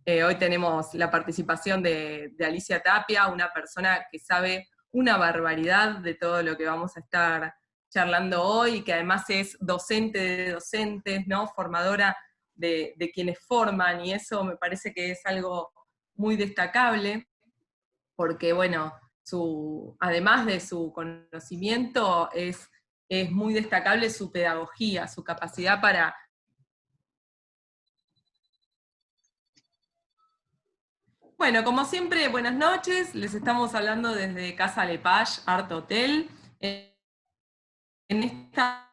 Hoy tenemos la participación de Alicia Tapia, una persona que sabe una barbaridad de todo lo que vamos a estar charlando hoy, que además es docente de docentes, ¿no? Formadora de quienes forman, y eso me parece que es algo muy destacable, porque bueno, además de su conocimiento, es muy destacable su pedagogía, su capacidad para... Bueno, como siempre, buenas noches, les estamos hablando desde Casa Lepage, Art Hotel. En estas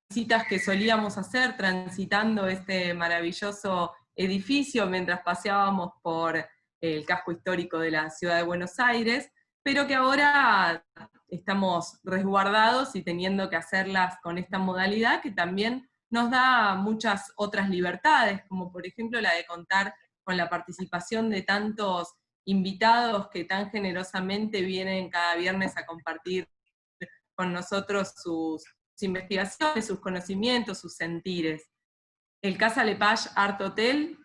visitas que solíamos hacer transitando este maravilloso edificio mientras paseábamos por el casco histórico de la ciudad de Buenos Aires, pero que ahora estamos resguardados y teniendo que hacerlas con esta modalidad que también nos da muchas otras libertades, como por ejemplo la de contar con la participación de tantos invitados que tan generosamente vienen cada viernes a compartir con nosotros sus investigaciones, sus conocimientos, sus sentires. El Casa Lepage Art Hotel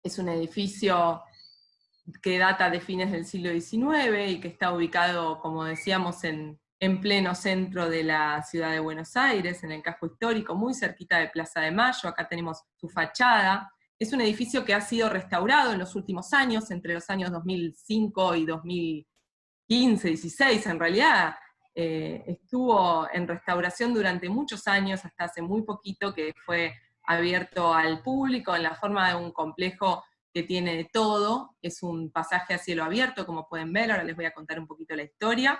es un edificio que data de fines del siglo XIX y que está ubicado, como decíamos, en pleno centro de la ciudad de Buenos Aires, en el casco histórico, muy cerquita de Plaza de Mayo. Acá tenemos su fachada. Es un edificio que ha sido restaurado en los últimos años, entre los años 2005 y 2015, 16 en realidad. Estuvo en restauración durante muchos años, hasta hace muy poquito que fue abierto al público en la forma de un complejo que tiene de todo. Es un pasaje a cielo abierto, como pueden ver, ahora les voy a contar un poquito la historia.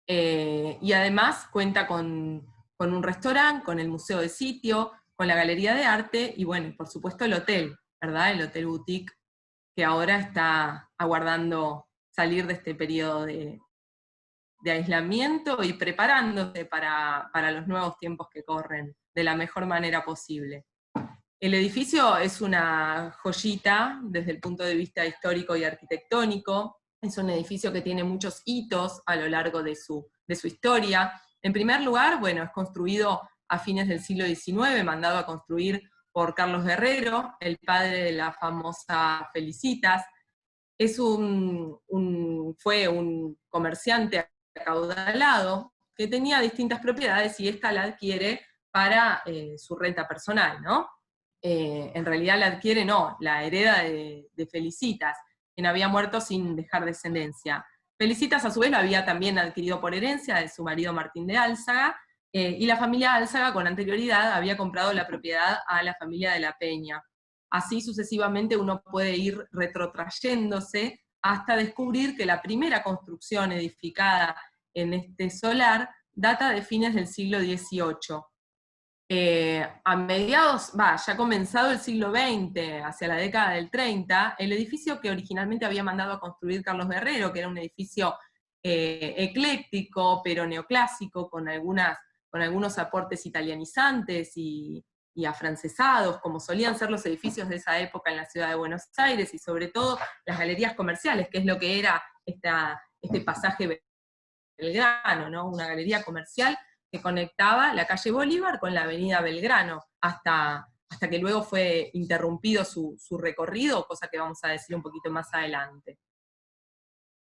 Y además cuenta con un restaurante, con el museo de sitio, con la galería de arte, y bueno, por supuesto el hotel, ¿verdad? El Hotel Boutique, que ahora está aguardando salir de este periodo de aislamiento y preparándose para los nuevos tiempos que corren de la mejor manera posible. El edificio es una joyita desde el punto de vista histórico y arquitectónico. Es un edificio que tiene muchos hitos a lo largo de su historia. En primer lugar, bueno, es construido a fines del siglo XIX, mandado a construir por Carlos Guerrero, el padre de la famosa Felicitas. Fue un comerciante acaudalado que tenía distintas propiedades y esta la adquiere para su renta personal, ¿no? En realidad la adquiere, no, la hereda de Felicitas, quien había muerto sin dejar descendencia. Felicitas a su vez lo había también adquirido por herencia de su marido Martín de Álzaga, y la familia Álzaga con anterioridad había comprado la propiedad a la familia de la Peña. Así sucesivamente uno puede ir retrotrayéndose hasta descubrir que la primera construcción edificada en este solar data de fines del siglo XVIII. A mediados, ya comenzado el siglo XX, hacia la década del 30, el edificio que originalmente había mandado a construir Carlos Guerrero, que era un edificio ecléctico, pero neoclásico, con algunos aportes italianizantes y afrancesados, como solían ser los edificios de esa época en la ciudad de Buenos Aires, y sobre todo las galerías comerciales, que es lo que era este pasaje Belgrano, ¿no? Una galería comercial que conectaba la calle Bolívar con la avenida Belgrano, hasta que luego fue interrumpido su recorrido, cosa que vamos a decir un poquito más adelante.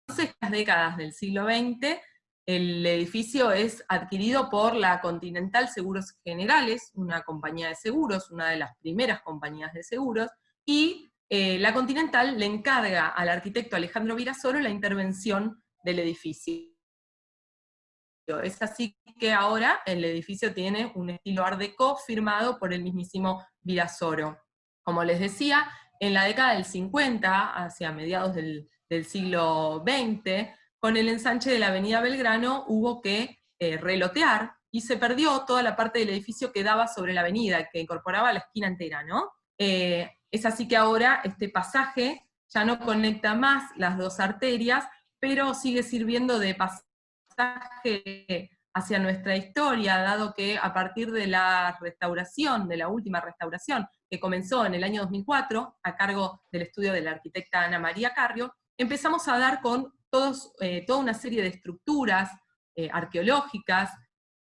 Entonces, en las décadas del siglo XX, el edificio es adquirido por la Continental Seguros Generales, una compañía de seguros, una de las primeras compañías de seguros, y la Continental le encarga al arquitecto Alejandro Virasoro la intervención del edificio. Es así que ahora el edificio tiene un estilo Art Deco firmado por el mismísimo Virasoro. Como les decía, en la década del 50, hacia mediados del siglo XX, con el ensanche de la avenida Belgrano hubo que relotear, y se perdió toda la parte del edificio que daba sobre la avenida, que incorporaba la esquina entera, ¿no? Es así que ahora este pasaje ya no conecta más las dos arterias, pero sigue sirviendo de pasaje hacia nuestra historia, dado que a partir de la restauración, de la última restauración, que comenzó en el año 2004, a cargo del estudio de la arquitecta Ana María Carrio, empezamos a dar con toda una serie de estructuras arqueológicas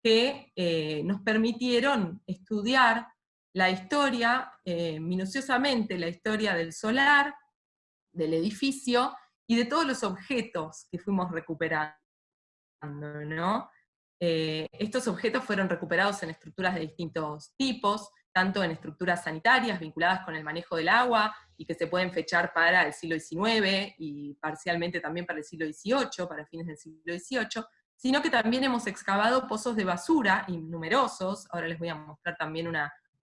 que nos permitieron estudiar la historia, minuciosamente la historia del solar, del edificio, y de todos los objetos que fuimos recuperando, ¿no? Estos objetos fueron recuperados en estructuras de distintos tipos, tanto en estructuras sanitarias vinculadas con el manejo del agua, y que se pueden fechar para el siglo XIX, y parcialmente también para el siglo XVIII, para fines del siglo XVIII, sino que también hemos excavado pozos de basura, y numerosos, ahora les voy a mostrar también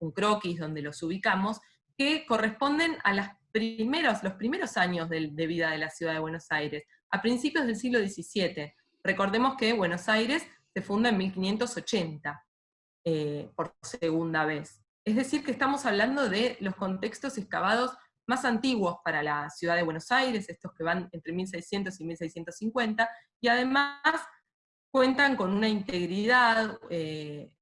un croquis donde los ubicamos, que corresponden a los primeros años de vida de la ciudad de Buenos Aires, a principios del siglo XVII. Recordemos que Buenos Aires se funda en 1580, por segunda vez. Es decir, que estamos hablando de los contextos excavados más antiguos para la ciudad de Buenos Aires, estos que van entre 1600 y 1650, y además cuentan con una integridad,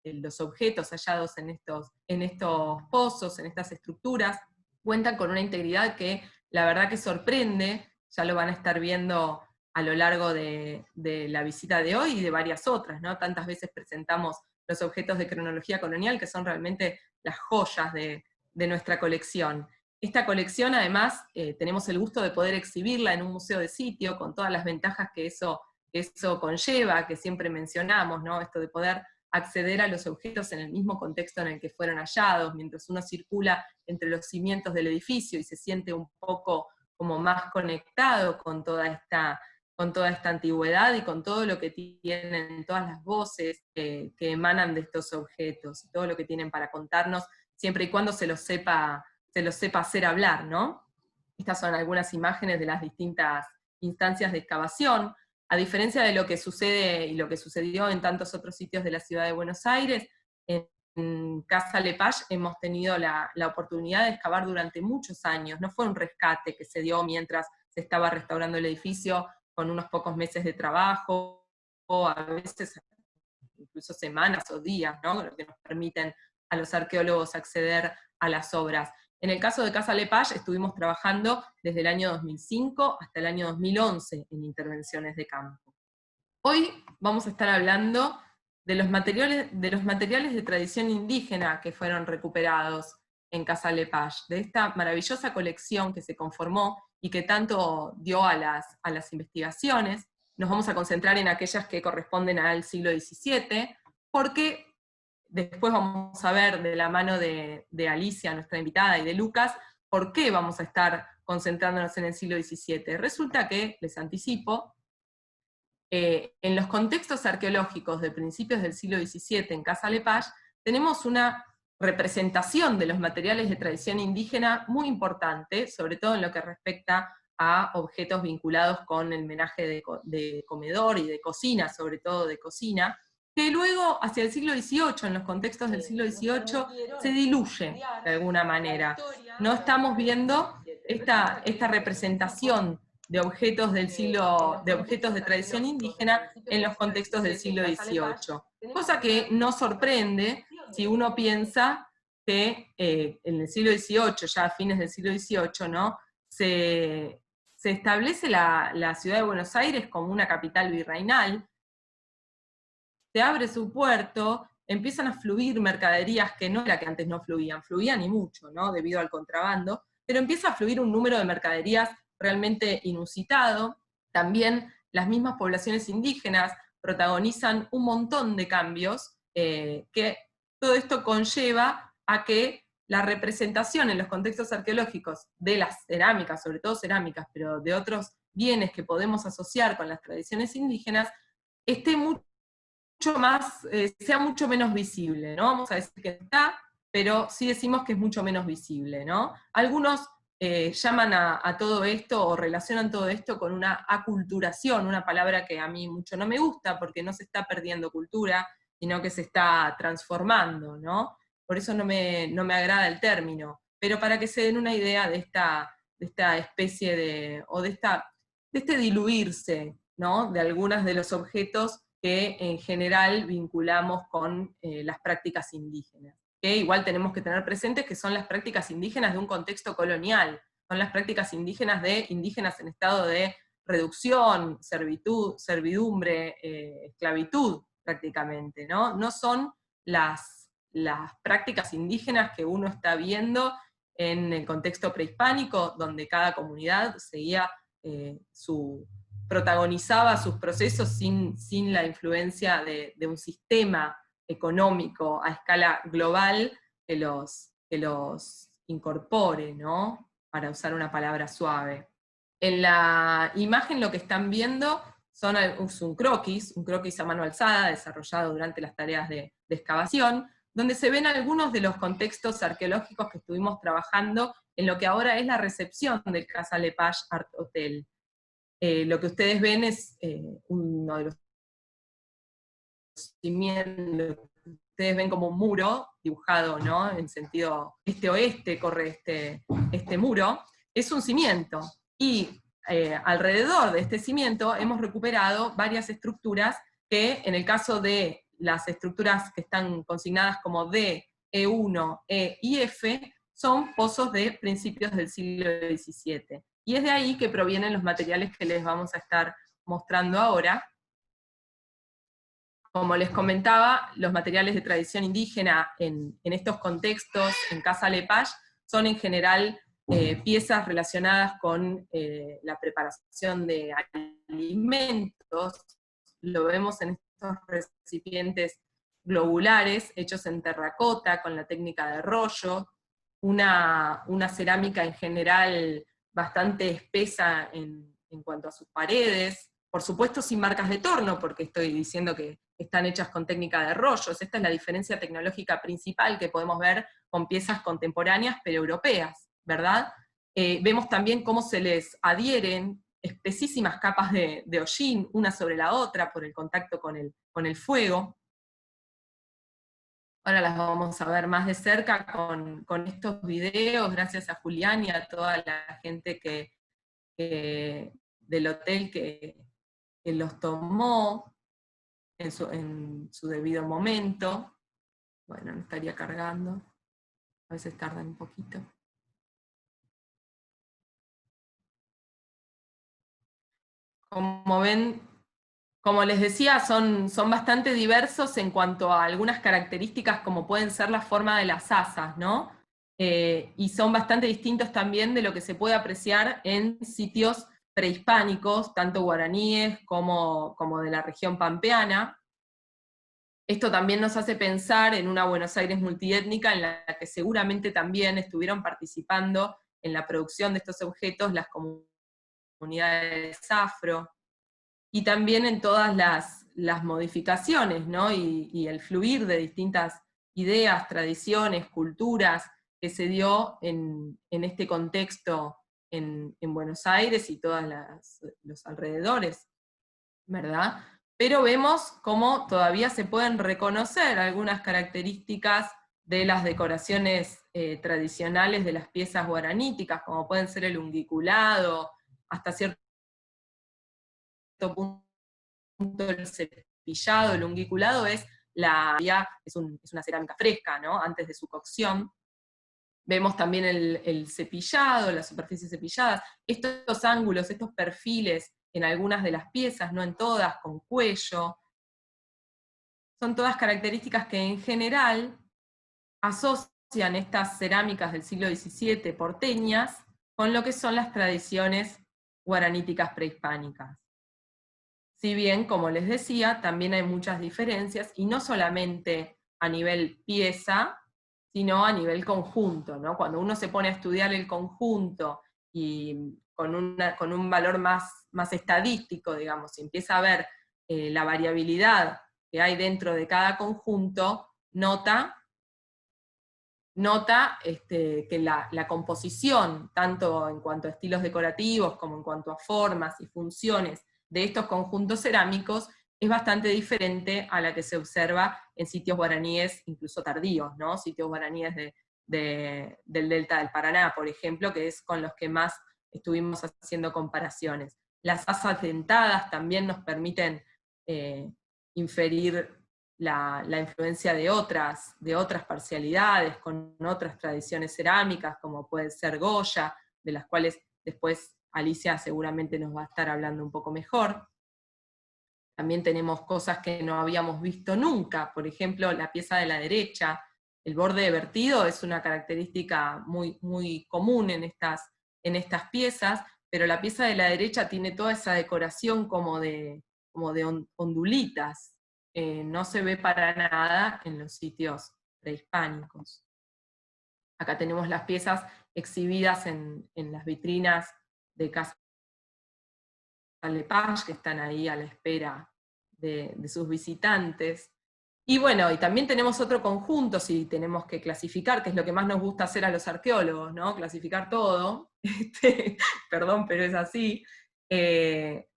los objetos hallados en estos pozos, en estas estructuras, cuentan con una integridad que la verdad que sorprende, ya lo van a estar viendo a lo largo de la visita de hoy y de varias otras, ¿no? Tantas veces presentamos los objetos de cronología colonial, que son realmente las joyas de nuestra colección. Esta colección, además, tenemos el gusto de poder exhibirla en un museo de sitio, con todas las ventajas que eso conlleva, que siempre mencionamos, ¿no? Esto de poder acceder a los objetos en el mismo contexto en el que fueron hallados, mientras uno circula entre los cimientos del edificio y se siente un poco como más conectado con toda esta antigüedad y con todo lo que tienen, todas las voces que emanan de estos objetos, y todo lo que tienen para contarnos, siempre y cuando se los sepa hacer hablar, ¿no? Estas son algunas imágenes de las distintas instancias de excavación. A diferencia de lo que sucede y lo que sucedió en tantos otros sitios de la ciudad de Buenos Aires, en Casa Lepage hemos tenido la oportunidad de excavar durante muchos años. No fue un rescate que se dio mientras se estaba restaurando el edificio con unos pocos meses de trabajo, o a veces incluso semanas o días, ¿no? Lo que nos permiten a los arqueólogos acceder a las obras. En el caso de Casa Lepage estuvimos trabajando desde el año 2005 hasta el año 2011 en intervenciones de campo. Hoy vamos a estar hablando de los materiales de tradición indígena que fueron recuperados en Casa Lepage, de esta maravillosa colección que se conformó y que tanto dio a las investigaciones. Nos vamos a concentrar en aquellas que corresponden al siglo XVII, porque después vamos a ver de la mano de Alicia, nuestra invitada, y de Lucas, por qué vamos a estar concentrándonos en el siglo XVII. Resulta que, les anticipo, en los contextos arqueológicos de principios del siglo XVII en Casa Lepage, tenemos una representación de los materiales de tradición indígena muy importante, sobre todo en lo que respecta a objetos vinculados con el menaje de comedor y de cocina, sobre todo de cocina, que luego, hacia el siglo XVIII, en los contextos del siglo XVIII, se diluye de alguna manera. No estamos viendo esta representación de objetos de tradición indígena en los contextos del siglo XVIII. Cosa que no sorprende si uno piensa que en el siglo XVIII, ya a fines del siglo XVIII, ¿no? se establece la ciudad de Buenos Aires como una capital virreinal, se abre su puerto, empiezan a fluir mercaderías que no era que antes no fluían y mucho, ¿no? Debido al contrabando, pero empieza a fluir un número de mercaderías realmente inusitado. También las mismas poblaciones indígenas protagonizan un montón de cambios, que todo esto conlleva a que la representación en los contextos arqueológicos de las cerámicas, sobre todo cerámicas, pero de otros bienes que podemos asociar con las tradiciones indígenas, esté mucho más, sea mucho menos visible, ¿no? Vamos a decir que está, pero sí decimos que es mucho menos visible, ¿no? Algunos llaman a todo esto, o relacionan todo esto con una aculturación, una palabra que a mí mucho no me gusta, porque no se está perdiendo cultura, sino que se está transformando, ¿no? Por eso no me agrada el término, pero para que se den una idea de esta especie o de este diluirse, ¿no? De algunos de los objetos que en general vinculamos con las prácticas indígenas. Que igual tenemos que tener presentes que son las prácticas indígenas de un contexto colonial, son las prácticas indígenas de indígenas en estado de reducción, servidumbre, esclavitud prácticamente, ¿no? No son las las prácticas indígenas que uno está viendo en el contexto prehispánico, donde cada comunidad seguía protagonizaba sus procesos sin la influencia de un sistema económico a escala global que los incorpore, ¿no? Para usar una palabra suave. En la imagen lo que están viendo es un croquis a mano alzada, desarrollado durante las tareas de excavación, donde se ven algunos de los contextos arqueológicos que estuvimos trabajando en lo que ahora es la recepción del Casa Lepage Art Hotel. Lo que ustedes ven es uno de los cimientos, ustedes ven como un muro dibujado, ¿no? En sentido este-oeste corre este muro, es un cimiento, y alrededor de este cimiento hemos recuperado varias estructuras que, en el caso de las estructuras que están consignadas como D, E1, E y F, son pozos de principios del siglo XVII. Y es de ahí que provienen los materiales que les vamos a estar mostrando ahora. Como les comentaba, los materiales de tradición indígena en estos contextos, en Casa Lepage, son en general piezas relacionadas con la preparación de alimentos. Lo vemos en estos recipientes globulares, hechos en terracota, con la técnica de rollo, una cerámica en general bastante espesa en cuanto a sus paredes, por supuesto sin marcas de torno, porque estoy diciendo que están hechas con técnica de rollos. Esta es la diferencia tecnológica principal que podemos ver con piezas contemporáneas pero europeas, ¿verdad? Vemos también cómo se les adhieren espesísimas capas de hollín, una sobre la otra, por el contacto con el fuego. Ahora las vamos a ver más de cerca con estos videos, gracias a Julián y a toda la gente del hotel que los tomó en su debido momento. Bueno, no estaría cargando, a veces tardan un poquito. Como ven, como les decía, son bastante diversos en cuanto a algunas características como pueden ser la forma de las asas, ¿no? Y son bastante distintos también de lo que se puede apreciar en sitios prehispánicos, tanto guaraníes como de la región pampeana. Esto también nos hace pensar en una Buenos Aires multiétnica en la que seguramente también estuvieron participando en la producción de estos objetos las comunidades afro, y también en todas las modificaciones, ¿no? y el fluir de distintas ideas, tradiciones, culturas que se dio en este contexto en Buenos Aires y todos los alrededores, ¿verdad? Pero vemos cómo todavía se pueden reconocer algunas características de las decoraciones tradicionales de las piezas guaraníticas, como pueden ser el unguiculado, hasta cierto punto el cepillado, el unguiculado es una cerámica fresca, ¿no? Antes de su cocción. Vemos también el cepillado, las superficies cepilladas, estos ángulos, estos perfiles en algunas de las piezas, no en todas, con cuello. Son todas características que en general asocian estas cerámicas del siglo XVII porteñas con lo que son las tradiciones guaraníticas prehispánicas. Si bien, como les decía, también hay muchas diferencias, y no solamente a nivel pieza, sino a nivel conjunto, ¿no? Cuando uno se pone a estudiar el conjunto y con un valor más estadístico, digamos, y empieza a ver la variabilidad que hay dentro de cada conjunto, nota que la composición, tanto en cuanto a estilos decorativos como en cuanto a formas y funciones de estos conjuntos cerámicos, es bastante diferente a la que se observa en sitios guaraníes incluso tardíos, ¿no? Sitios guaraníes del delta del Paraná, por ejemplo, que es con los que más estuvimos haciendo comparaciones. Las asas dentadas también nos permiten inferir la influencia de otras parcialidades, con otras tradiciones cerámicas, como puede ser Goya, de las cuales después Alicia seguramente nos va a estar hablando un poco mejor. También tenemos cosas que no habíamos visto nunca, por ejemplo, la pieza de la derecha, el borde vertido es una característica muy, muy común en estas piezas, pero la pieza de la derecha tiene toda esa decoración como de ondulitas. No se ve para nada en los sitios prehispánicos. Acá tenemos las piezas exhibidas en las vitrinas de Casa Lepage, que están ahí a la espera de sus visitantes. Y bueno, y también tenemos otro conjunto, si tenemos que clasificar, que es lo que más nos gusta hacer a los arqueólogos, ¿no? Clasificar todo, perdón, pero es así, que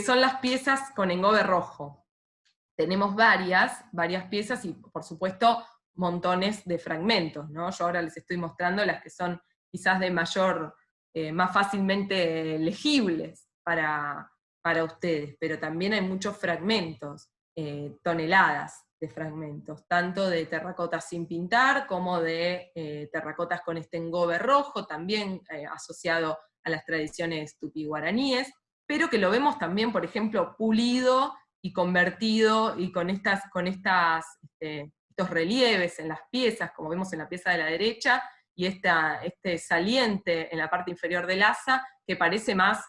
son las piezas con engobe rojo. Tenemos varias piezas y, por supuesto, montones de fragmentos, ¿no? Yo ahora les estoy mostrando las que son quizás de mayor, más fácilmente legibles para ustedes, pero también hay muchos fragmentos, toneladas de fragmentos, tanto de terracotas sin pintar, como de terracotas con este engobe rojo, también asociado a las tradiciones tupi-guaraníes, pero que lo vemos también, por ejemplo, pulido y convertido, y con estos relieves en las piezas, como vemos en la pieza de la derecha, y este saliente en la parte inferior del asa, que parece más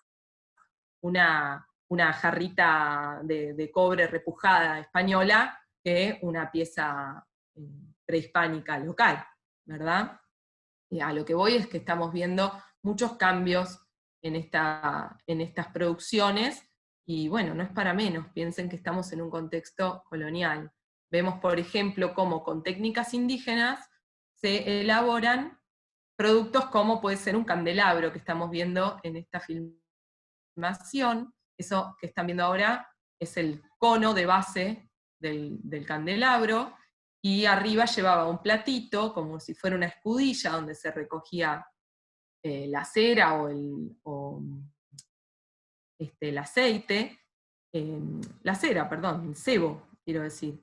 una jarrita de cobre repujada española que una pieza prehispánica local, ¿verdad? Y a lo que voy es que estamos viendo muchos cambios en estas producciones, y bueno, no es para menos, piensen que estamos en un contexto colonial. Vemos, por ejemplo, cómo con técnicas indígenas se elaboran productos como puede ser un candelabro, que estamos viendo en esta filmación. Eso que están viendo ahora es el cono de base del candelabro, y arriba llevaba un platito, como si fuera una escudilla, donde se recogía la cera o el aceite, la cera, perdón, el sebo, quiero decir,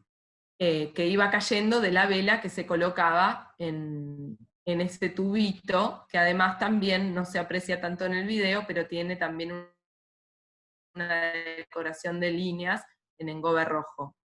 que iba cayendo de la vela que se colocaba en ese tubito, que además también no se aprecia tanto en el video, pero tiene también una decoración de líneas en engobe rojo.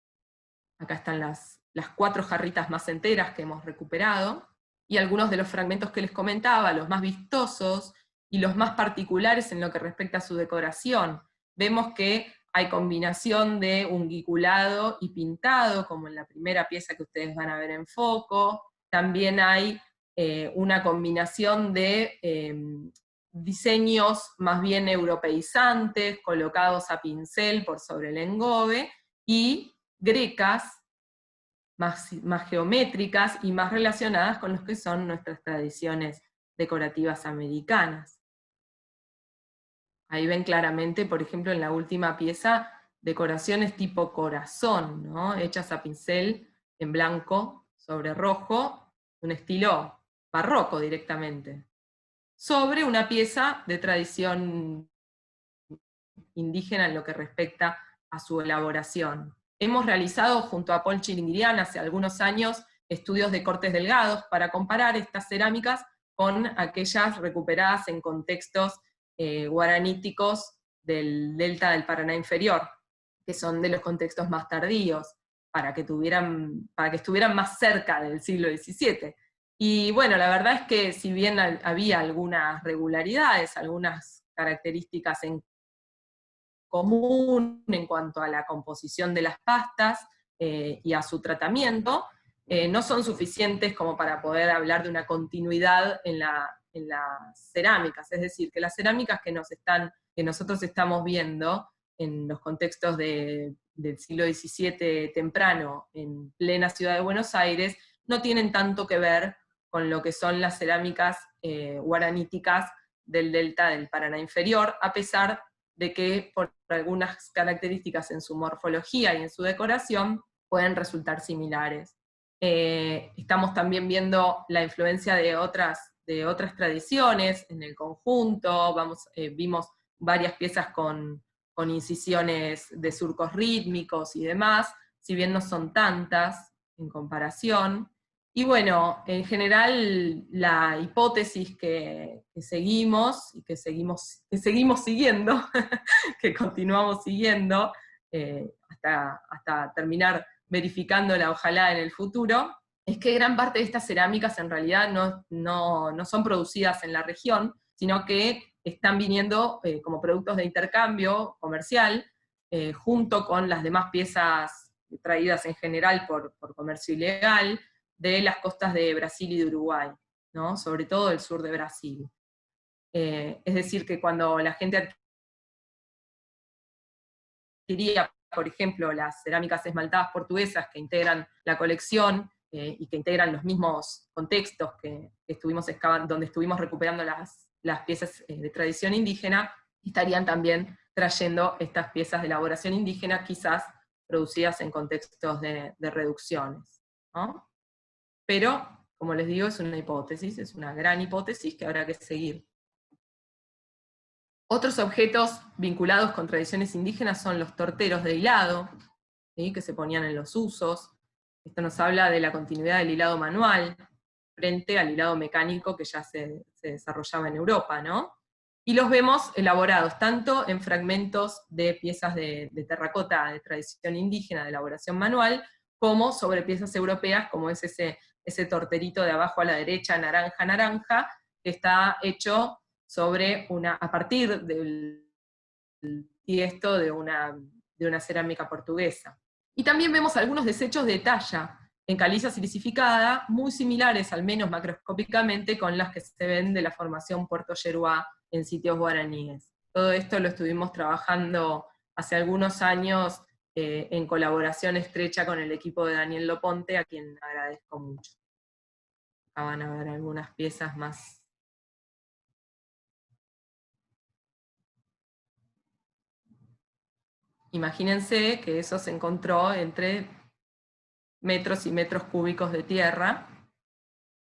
Acá están las 4 jarritas más enteras que hemos recuperado, y algunos de los fragmentos que les comentaba, los más vistosos y los más particulares en lo que respecta a su decoración. Vemos que hay combinación de unguiculado y pintado, como en la primera pieza que ustedes van a ver en foco. También hay una combinación de diseños más bien europeizantes, colocados a pincel por sobre el engobe, y grecas, más geométricas y más relacionadas con lo que son nuestras tradiciones decorativas americanas. Ahí ven claramente, por ejemplo, en la última pieza, decoraciones tipo corazón, ¿no? Hechas a pincel en blanco sobre rojo, un estilo barroco directamente, sobre una pieza de tradición indígena en lo que respecta a su elaboración. Hemos realizado junto a Paul Chiringuirian hace algunos años estudios de cortes delgados para comparar estas cerámicas con aquellas recuperadas en contextos guaraníticos del delta del Paraná inferior, que son de los contextos más tardíos, para que estuvieran más cerca del siglo XVII. Y bueno, la verdad es que si bien había algunas regularidades, algunas características en común en cuanto a la composición de las pastas y a su tratamiento, no son suficientes como para poder hablar de una continuidad en las cerámicas. Es decir, que las cerámicas que nosotros estamos viendo en los contextos del siglo XVII temprano, en plena ciudad de Buenos Aires, no tienen tanto que ver con lo que son las cerámicas guaraníticas del delta del Paraná inferior, a pesar de que por algunas características en su morfología y en su decoración pueden resultar similares. Estamos también viendo la influencia de otras tradiciones en el conjunto. Vimos varias piezas con incisiones de surcos rítmicos y demás, si bien no son tantas en comparación. Y bueno, en general la hipótesis que seguimos, y que seguimos siguiendo, que continuamos siguiendo, hasta terminar verificándola ojalá en el futuro, es que gran parte de estas cerámicas en realidad no son producidas en la región, sino que están viniendo como productos de intercambio comercial, junto con las demás piezas traídas en general por comercio ilegal, de las costas de Brasil y de Uruguay, ¿no? Sobre todo del sur de Brasil. Es decir, que cuando la gente adquiría, por ejemplo, las cerámicas esmaltadas portuguesas que integran la colección, y que integran los mismos contextos que estuvimos excavando, donde estuvimos recuperando las piezas de tradición indígena, estarían también trayendo estas piezas de elaboración indígena, quizás producidas en contextos de reducciones, ¿no? Pero, como les digo, es una hipótesis, es una gran hipótesis que habrá que seguir. Otros objetos vinculados con tradiciones indígenas son los torteros de hilado, ¿sí?, que se ponían en los usos. Esto nos habla de la continuidad del hilado manual frente al hilado mecánico que ya se desarrollaba en Europa, ¿no? Y los vemos elaborados tanto en fragmentos de piezas de terracota de tradición indígena de elaboración manual, como sobre piezas europeas, como es ese torterito de abajo a la derecha, naranja, que está hecho a partir del tiesto de una cerámica portuguesa. Y también vemos algunos desechos de talla en caliza silicificada, muy similares, al menos macroscópicamente, con las que se ven de la formación Puerto Yeruá en sitios guaraníes. Todo esto lo estuvimos trabajando hace algunos años en colaboración estrecha con el equipo de Daniel Loponte, a quien agradezco mucho. Acá van a ver algunas piezas más. Imagínense que eso se encontró entre metros y metros cúbicos de tierra,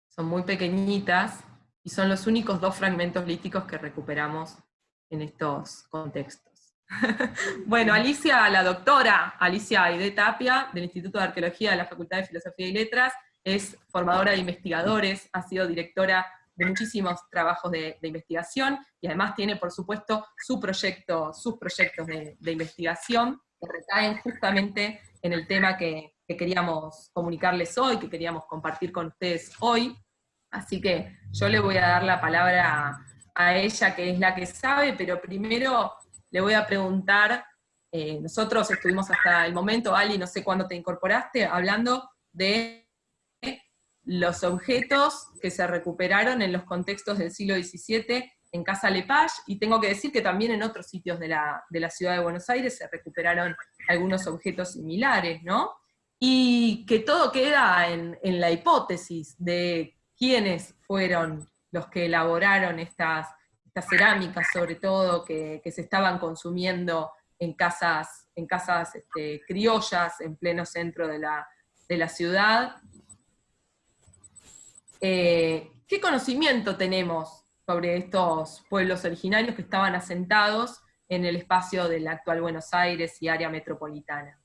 son muy pequeñitas, y son los únicos 2 fragmentos líticos que recuperamos en estos contextos. Bueno, la doctora Alicia Aide Tapia, del Instituto de Arqueología de la Facultad de Filosofía y Letras, es formadora de investigadores, ha sido directora de muchísimos trabajos de investigación, y además tiene, por supuesto, sus proyectos de investigación, que recaen justamente en el tema que queríamos comunicarles hoy, que queríamos compartir con ustedes hoy. Así que yo le voy a dar la palabra a ella, que es la que sabe, pero primero le voy a preguntar, nosotros estuvimos hasta el momento, Ali, no sé cuándo te incorporaste, hablando de los objetos que se recuperaron en los contextos del siglo XVII en Casa Lepage, y tengo que decir que también en otros sitios de la ciudad de Buenos Aires se recuperaron algunos objetos similares, ¿no? Y que todo queda en la hipótesis de quiénes fueron los que elaboraron estas cerámicas, sobre todo, que se estaban consumiendo en casas criollas, en pleno centro de la ciudad. ¿Qué conocimiento tenemos sobre estos pueblos originarios que estaban asentados en el espacio del actual Buenos Aires y área metropolitana?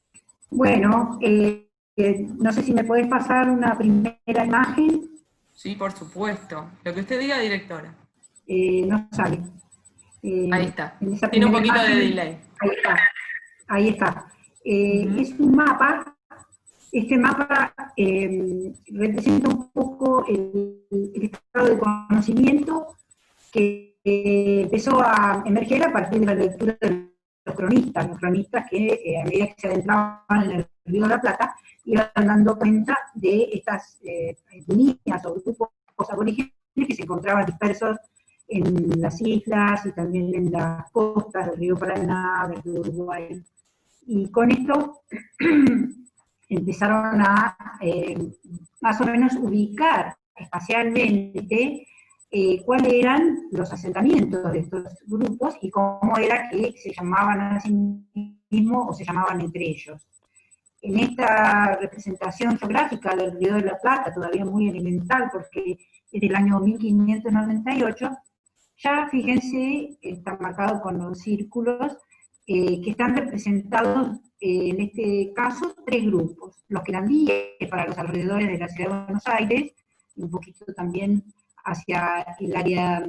Bueno, no sé si me puedes pasar una primera imagen. Sí, por supuesto. Lo que usted diga, directora. No sale. Ahí está. Tiene un poquito de delay. Ahí está. Es un mapa. Este mapa representa un poco el estado de conocimiento que empezó a emerger a partir de la lectura de los cronistas que a medida que se adentraban en el Río de la Plata iban dando cuenta de estas etnias o grupos aborígenes que se encontraban dispersos en las islas y también en las costas del río Paraná, del río Uruguay. Y con esto empezaron a más o menos ubicar espacialmente cuáles eran los asentamientos de estos grupos y cómo era que se llamaban a sí mismos o se llamaban entre ellos. En esta representación geográfica del Río de la Plata, todavía muy elemental porque es del año 1598, ya fíjense, está marcado con los círculos que están representados en este caso 3 grupos, los querandíes para los alrededores de la ciudad de Buenos Aires, un poquito también hacia el área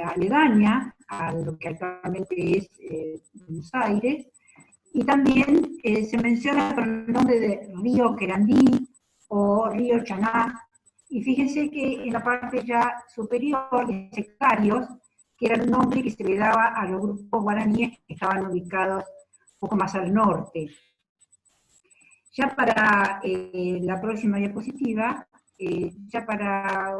aledaña a lo que actualmente es Buenos Aires, y también se menciona con el nombre de Río Querandí, o río Chaná, y fíjense que en la parte ya superior, sectarios, que era el nombre que se le daba a los grupos guaraníes que estaban ubicados un poco más al norte. Ya para la próxima diapositiva, ya para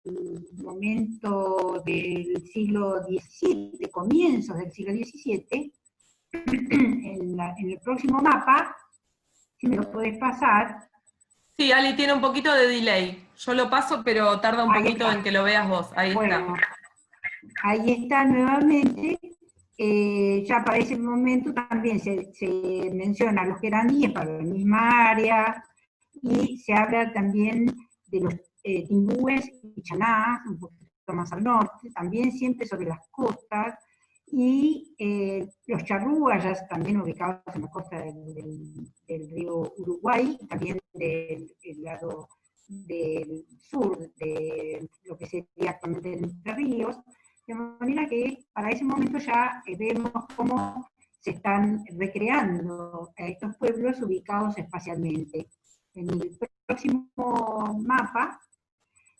el momento del siglo XVII, comienzos del siglo XVII, en el próximo mapa, si me lo podés pasar. Sí, Ali tiene un poquito de delay. Yo lo paso, pero tarda un poquito en que lo veas vos. Ahí bueno, está. Ahí está nuevamente. Ya para ese momento también se menciona los querandíes para la misma área, y se habla también de los timbúes y chanás, un poquito más al norte, también siempre sobre las costas, y los charrúayas también ubicados en la costa del río Uruguay, también del lado del sur de lo que sería actualmente Entre Ríos, de manera que para ese momento ya vemos cómo se están recreando estos pueblos ubicados espacialmente. En el próximo mapa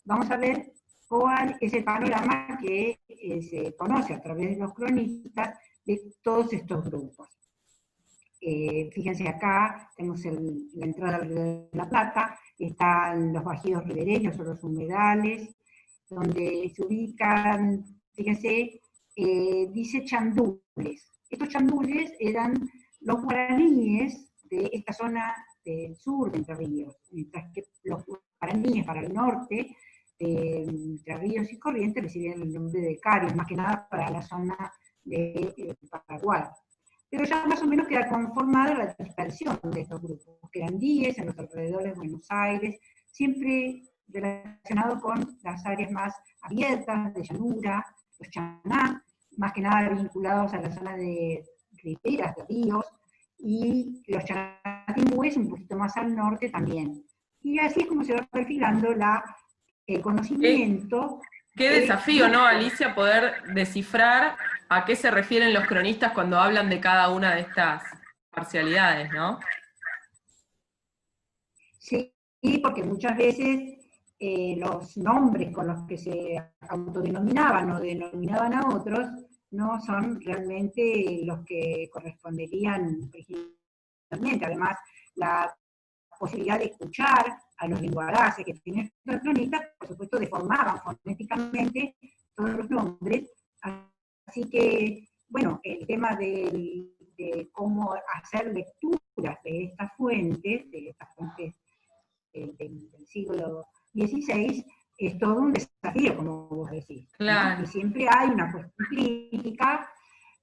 vamos a ver cuál es el panorama que se conoce a través de los cronistas de todos estos grupos. Fíjense acá, tenemos la entrada de La Plata, están los bajíos ribereños o los humedales, donde se ubican, fíjense, dice chandules. Estos chandules eran los guaraníes de esta zona del sur de Entre Ríos, mientras que los guaraníes para el norte, Entre Ríos y Corrientes, recibían el nombre de carios, más que nada para la zona de Paraguay. Pero ya más o menos queda conformada la dispersión de estos grupos, que eran 10 en los alrededores de Buenos Aires, siempre relacionado con las áreas más abiertas, de llanura, los chaná, más que nada vinculados a la zona de riberas, de ríos, y los chanatimbúes un poquito más al norte también. Y así es como se va perfilando el conocimiento. Qué desafío, ¿no, Alicia, poder descifrar a qué se refieren los cronistas cuando hablan de cada una de estas parcialidades, ¿no? Sí, porque muchas veces los nombres con los que se autodenominaban o denominaban a otros no son realmente los que corresponderían originalmente. Además, la posibilidad de escuchar a los lenguaraces que tienen los cronistas, por supuesto, deformaban fonéticamente todos los nombres. Así que, bueno, el tema de cómo hacer lecturas de estas fuentes del siglo XVI, es todo un desafío, como vos decís. Claro. ¿No? Y siempre hay una cuestión crítica.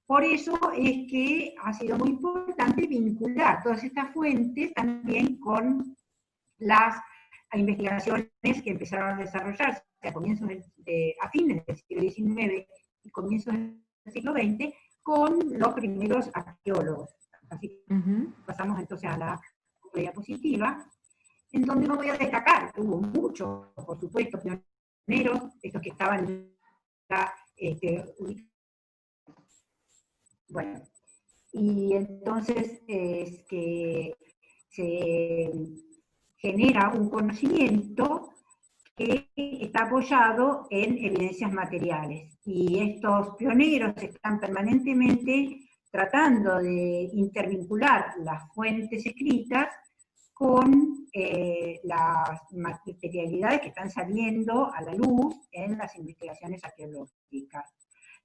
Por eso es que ha sido muy importante vincular todas estas fuentes también con las investigaciones que empezaron a desarrollarse a fines del siglo XIX y comienzos del siglo XX con los primeros arqueólogos. Así que pasamos entonces a la diapositiva, en donde no voy a destacar, hubo muchos, por supuesto, pioneros, estos que estaban ya bueno, y entonces es que se genera un conocimiento que está apoyado en evidencias materiales. Y estos pioneros están permanentemente tratando de intervincular las fuentes escritas con las materialidades que están saliendo a la luz en las investigaciones arqueológicas.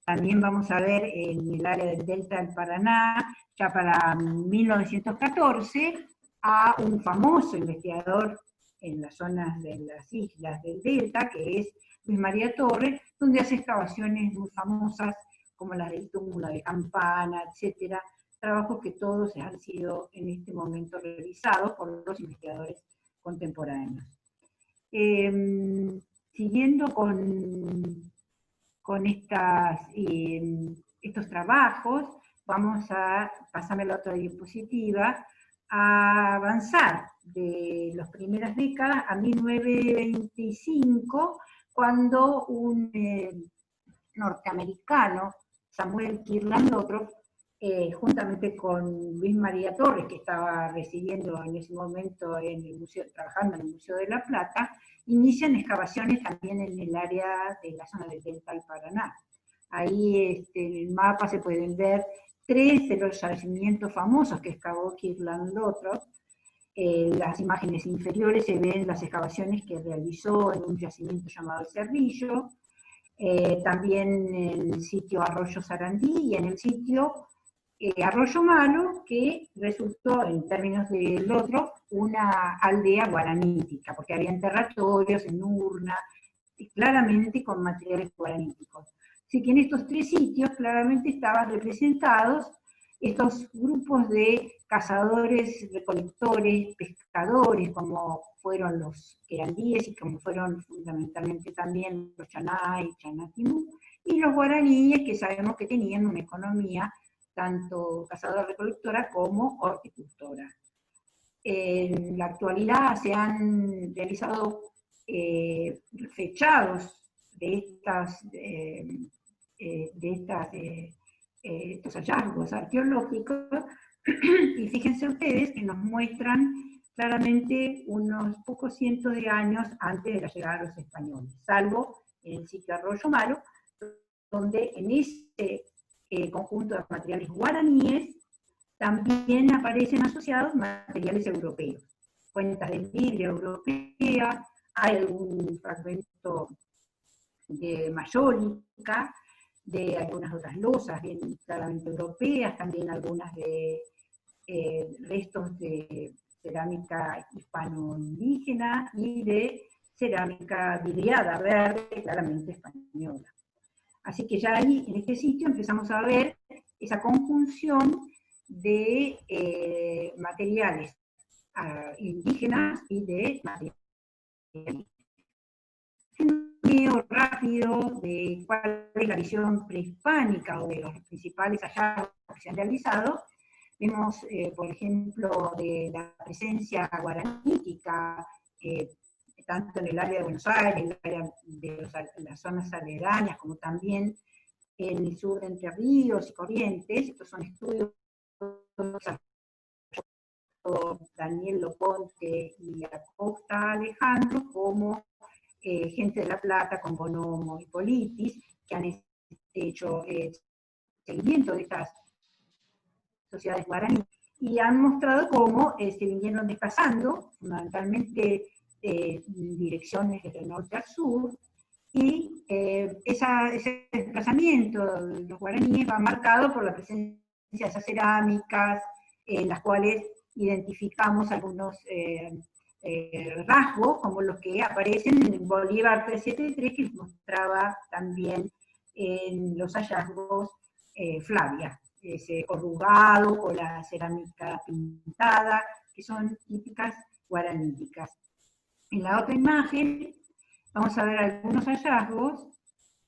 También vamos a ver en el área del Delta del Paraná, ya para 1914, a un famoso investigador en las zonas de las islas del Delta, que es Luis María Torres, donde hace excavaciones muy famosas, como las del túmulo de Campana, etcétera, trabajos que todos han sido en este momento realizados por los investigadores contemporáneos. Siguiendo con estos trabajos, vamos a, pasarme la otra diapositiva, a avanzar de las primeras décadas a 1925, cuando un norteamericano, Samuel Kirtland Lothrop, juntamente con Luis María Torres, que estaba residiendo en ese momento en el museo, trabajando en el Museo de la Plata, inician excavaciones también en el área de la zona del Delta del Paraná. Ahí en el mapa se pueden ver 3 de los yacimientos famosos que excavó Kirtland Lothrop. Las imágenes inferiores se ven las excavaciones que realizó en un yacimiento llamado El Cerrillo, también en el sitio Arroyo Sarandí y en el sitio Arroyo Malo, que resultó, en términos del otro, una aldea guaranítica, porque había enterratorios en urna, claramente con materiales guaraníticos. Así que en estos 3 sitios claramente estaban representados estos grupos de cazadores, recolectores, pescadores, como fueron los querandíes y como fueron fundamentalmente también los chanay, chanatimú, y los guaraníes, que sabemos que tenían una economía tanto cazadora-recolectora como horticultora. En la actualidad se han realizado fechados de estos hallazgos arqueológicos, y fíjense ustedes que nos muestran claramente unos pocos cientos de años antes de la llegada de los españoles, salvo en el sitio Arroyo Malo, donde en ese conjunto de materiales guaraníes también aparecen asociados materiales europeos, cuentas de vidrio europea, hay algún fragmento de mayólica, de algunas otras losas bien claramente europeas, también algunas de restos de cerámica hispano-indígena y de cerámica vidriada verde, claramente española. Así que ya ahí, en este sitio, empezamos a ver esa conjunción de materiales indígenas y de materiales. Un video rápido de cuál es la visión prehispánica o de los principales hallazgos que se han realizado. Vemos, por ejemplo, de la presencia guaranítica, tanto en el área de Buenos Aires, en el área de las zonas aledañas, como también en el sur de Entre Ríos y Corrientes. Estos son estudios de Daniel Loponte y Acosta Alejandro, como gente de La Plata, con Bonomo y Politis, que han hecho seguimiento de estas sociedades guaraníes, y han mostrado cómo se vinieron desplazando, fundamentalmente direcciones desde el norte al sur, y ese desplazamiento de los guaraníes va marcado por la presencia de esas cerámicas, en las cuales identificamos algunos rasgos, como los que aparecen en el Bolívar 373, que mostraba también en los hallazgos Flavia, ese corrugado o la cerámica pintada, que son típicas guaraníticas. En la otra imagen vamos a ver algunos hallazgos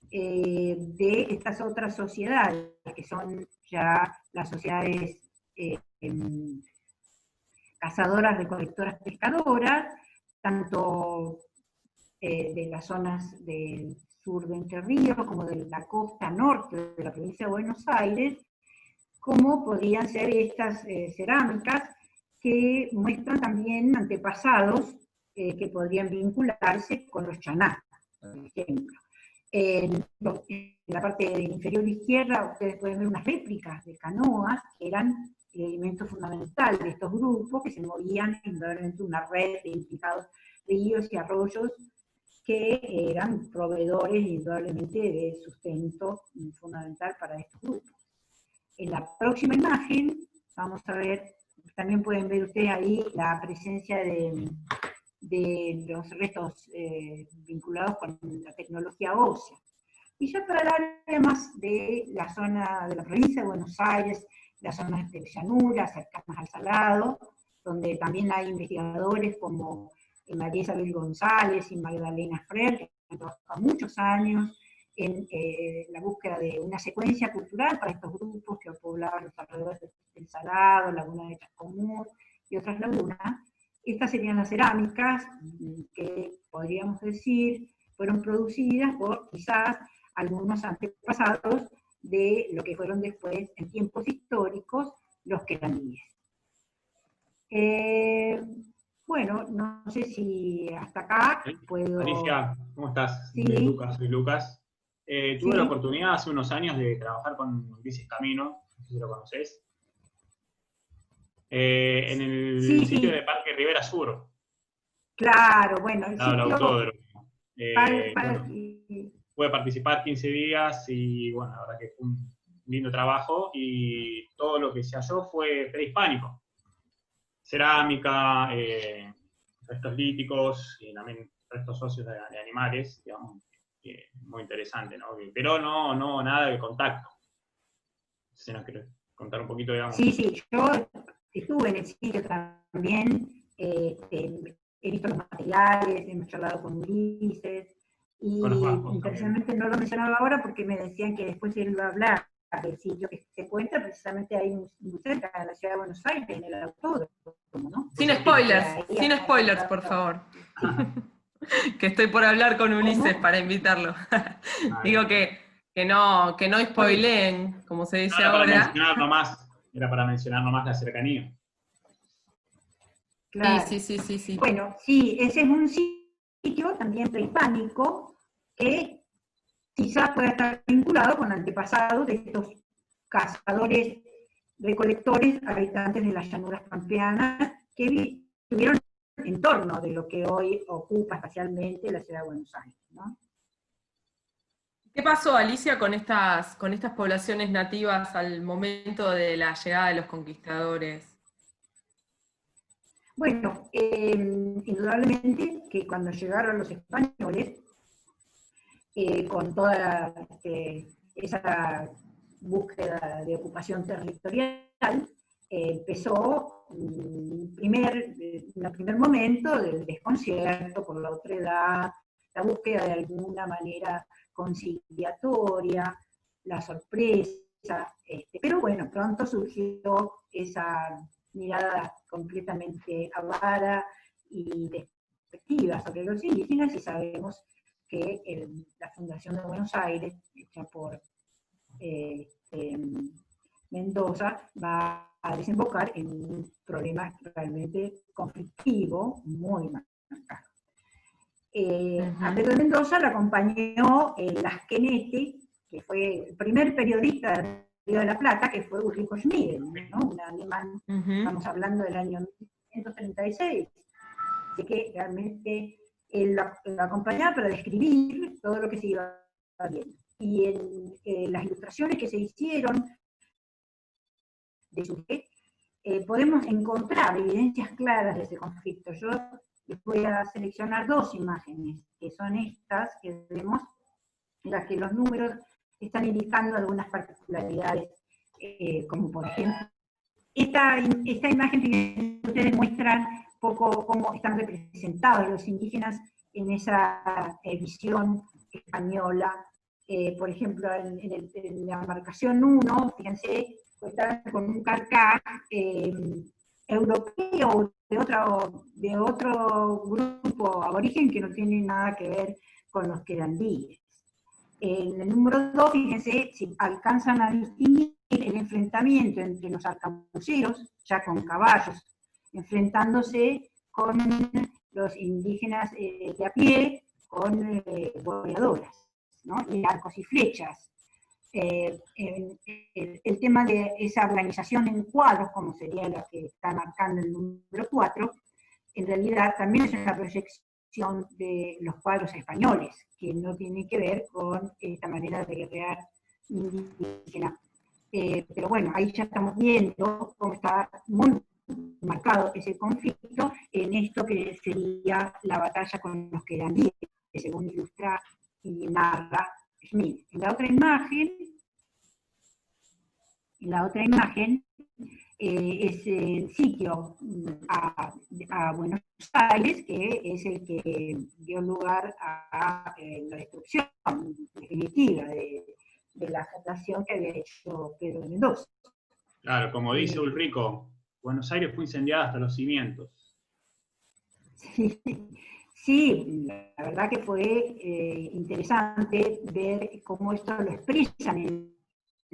de estas otras sociedades, que son ya las sociedades cazadoras, recolectoras, pescadoras, tanto de las zonas del sur de Entre Ríos, como de la costa norte de la provincia de Buenos Aires, como podrían ser estas cerámicas que muestran también antepasados que podrían vincularse con los chanás, por ejemplo. En la parte inferior izquierda ustedes pueden ver unas réplicas de canoas, que eran el elemento fundamental de estos grupos, que se movían en una red de implicados ríos y arroyos, que eran proveedores indudablemente de sustento fundamental para estos grupos. En la próxima imagen vamos a ver, también pueden ver ustedes ahí la presencia de los restos vinculados con la tecnología ósea. Y ya para el área más de la zona de la provincia de Buenos Aires, las zonas de llanura, cercanas al Salado, donde también hay investigadores como María Isabel González y Magdalena Freire, que han trabajado muchos años en la búsqueda de una secuencia cultural para estos grupos que poblaban los alrededores del Salado, Laguna de Chascomús y otras lagunas. Estas serían las cerámicas que podríamos decir fueron producidas por quizás algunos antepasados de lo que fueron después, en tiempos históricos, los querandíes. Bueno, no sé si hasta acá puedo... Alicia, ¿cómo estás? Sí. Soy Lucas. Tuve la oportunidad hace unos años de trabajar con Ulises Camino, no sé si lo conoces, en el sitio de Parque Rivera Sur. Claro, bueno, el el sitio... autódromo. Bueno, pude participar 15 días y bueno, la verdad que fue un lindo trabajo y todo lo que se halló fue prehispánico. Cerámica, restos líticos y también restos óseos de animales, digamos, muy interesante, ¿no? Pero no nada de contacto. Si nos querés contar un poquito, digamos. Sí, yo estuve en el sitio también, he visto los materiales, hemos charlado con Ulises, y personalmente no lo mencionaba ahora porque me decían que después él iba a hablar del sitio que se encuentra precisamente ahí muy cerca de la ciudad de Buenos Aires, en el autódromo, ¿no? Sin spoilers, por favor. Sí. Que estoy por hablar con Ulises para invitarlo. Digo que no spoileen, como se dice ahora. Era para mencionar nomás la cercanía. Claro. Sí. Bueno, sí, ese es un sitio también prehispánico que quizás pueda estar vinculado con antepasados de estos cazadores, recolectores, habitantes de las llanuras pampeanas que estuvieron en torno de lo que hoy ocupa espacialmente la ciudad de Buenos Aires, ¿no? ¿Qué pasó, Alicia, con estas poblaciones nativas al momento de la llegada de los conquistadores? Bueno, indudablemente que cuando llegaron los españoles, con toda esa búsqueda de ocupación territorial, empezó un primer momento del desconcierto por la otredad, la búsqueda de alguna manera conciliatoria, la sorpresa, pero bueno, pronto surgió esa mirada completamente avara y despectiva sobre los indígenas, y sabemos que la Fundación de Buenos Aires, hecha por Mendoza, va a desembocar en un problema realmente conflictivo, muy marcado. A Pedro Mendoza lo acompañó Lasquenete, que fue el primer periodista del Río de la Plata, que fue Ulrico Schmid, ¿no? Un alemán, estamos hablando del año 1936, de que realmente él lo acompañaba para describir todo lo que se iba viendo. Y en las ilustraciones que se hicieron de su podemos encontrar evidencias claras de ese conflicto. Yo les voy a seleccionar dos imágenes, que son estas que vemos, en las que los números están indicando algunas particularidades, como por ejemplo, esta imagen que ustedes muestran un poco cómo están representados los indígenas en esa visión española. Por ejemplo, en la marcación 1, fíjense, están con un carcaj europeo de otro grupo aborigen que no tiene nada que ver con los querandíes. En el número 2, fíjense, si alcanzan a distinguir el enfrentamiento entre los arcabuceros, ya con caballos, enfrentándose con los indígenas de a pie, con boleadoras, ¿no? Y arcos y flechas. El tema de esa organización en cuadros, como sería la que está marcando el número 4, en realidad también es una proyección de los cuadros españoles, que no tiene que ver con esta manera de guerrear indígena. Pero bueno, ahí ya estamos viendo cómo está muy marcado ese conflicto en esto que sería la batalla con los querandíes, según ilustra y narra Schmid. En la otra imagen es el sitio a Buenos Aires, que es el que dio lugar a la destrucción definitiva de la fundación que había hecho Pedro Mendoza. Claro, como dice Ulrico, Buenos Aires fue incendiada hasta los cimientos. Sí, la verdad que fue interesante ver cómo esto lo expresan en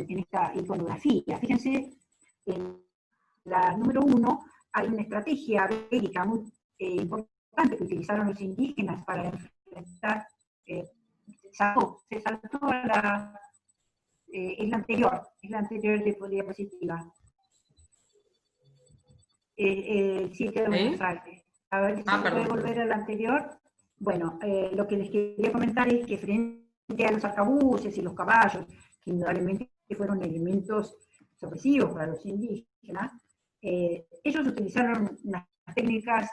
en esta iconografía. Fíjense, en la número 1 hay una estrategia bélica muy importante que utilizaron los indígenas para enfrentar, se saltó a la, es la anterior diapositiva. El sitio de Buenos Aires. A ver si se puede volver a la anterior. Bueno, lo que les quería comentar es que frente a los arcabuces y los caballos, que indudablemente fueron elementos sorpresivos para los indígenas, ellos utilizaron unas técnicas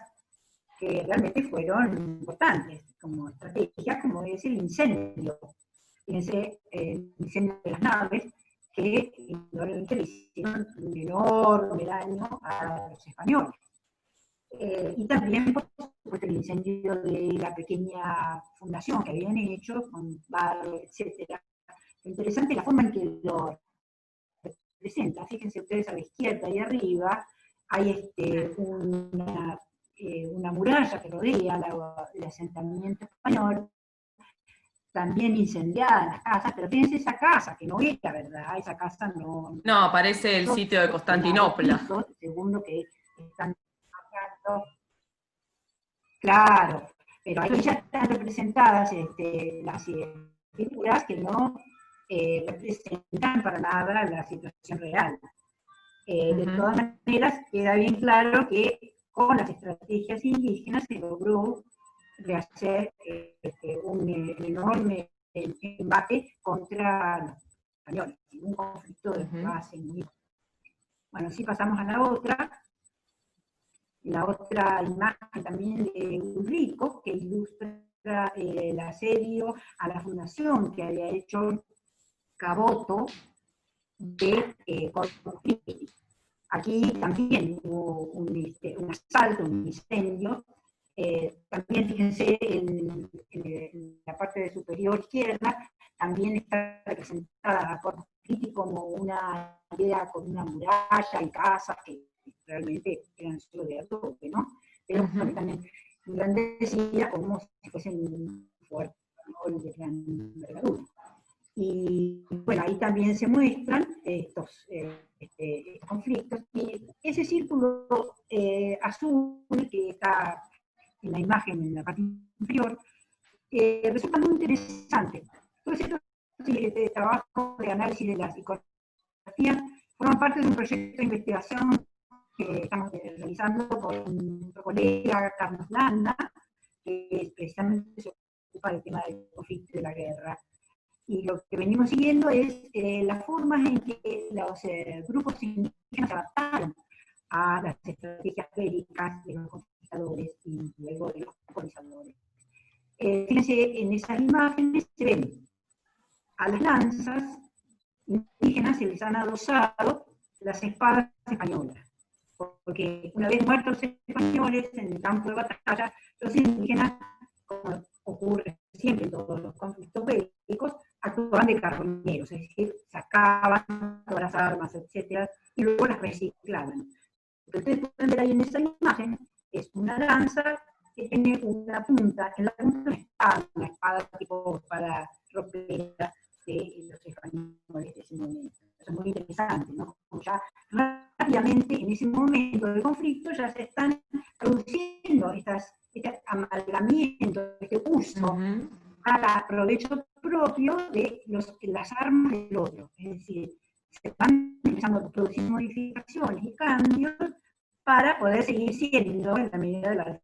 que realmente fueron importantes como estrategia, como es el incendio. Fíjense, el incendio de las naves, que indudablemente le hicieron un enorme daño a los españoles. Y también, por supuesto, el incendio de la pequeña fundación que habían hecho, con barro, etc. Lo interesante es la forma en que lo representa. Fíjense ustedes a la izquierda y arriba, hay una muralla que rodea el asentamiento español, también incendiada en las casas, pero fíjense esa casa, que no era verdad, esa casa no... No, parece el sitio de Constantinopla. Segundo que están marcando. Claro, pero ahí ya están representadas las figuras que no representan para nada la situación real. De todas maneras, queda bien claro que con las estrategias indígenas se logró rehacer un enorme embate contra los españoles, un conflicto de base muy... Bueno, si pasamos a la otra imagen también de Ulrico, que ilustra el asedio a la fundación que había hecho Caboto de Corpus Christi. Aquí también hubo un asalto, un incendio. También fíjense en la parte superior izquierda, también está representada a Corpus Christi como una aldea con una muralla y casas que realmente eran solo de adobe, ¿no? Pero también engrandecida como si fuesen un fuerte de gran envergadura. Y bueno, ahí también se muestran estos conflictos. Y ese círculo azul que está en la imagen en la parte inferior resulta muy interesante. Todos estos trabajos de análisis de las iconografías forman parte de un proyecto de investigación que estamos realizando con nuestro colega Carlos Landa, que precisamente se ocupa del tema del conflicto y de la guerra. Y lo que venimos siguiendo es las formas en que los grupos indígenas se adaptaron a las estrategias bélicas de los conquistadores y luego de los colonizadores. Fíjense, en esas imágenes se ven a las lanzas indígenas, se les han adosado las espadas españolas. Porque una vez muertos los españoles en el campo de batalla, los indígenas, como ocurre siempre en todos los conflictos bélicos, actuaban de carroñeros, es decir, sacaban todas las armas, etc., y luego las reciclaban. Lo que ustedes pueden ver ahí en esa imagen es una lanza que tiene una punta, en la punta una espada tipo para ropera de los españoles de ese momento. Eso es muy interesante, ¿no? Como ya rápidamente en ese momento del conflicto ya se están produciendo este amalgamiento, este uso para provecho propio de las armas del otro. Es decir, se van empezando a producir modificaciones y cambios para poder seguir siendo en la medida de la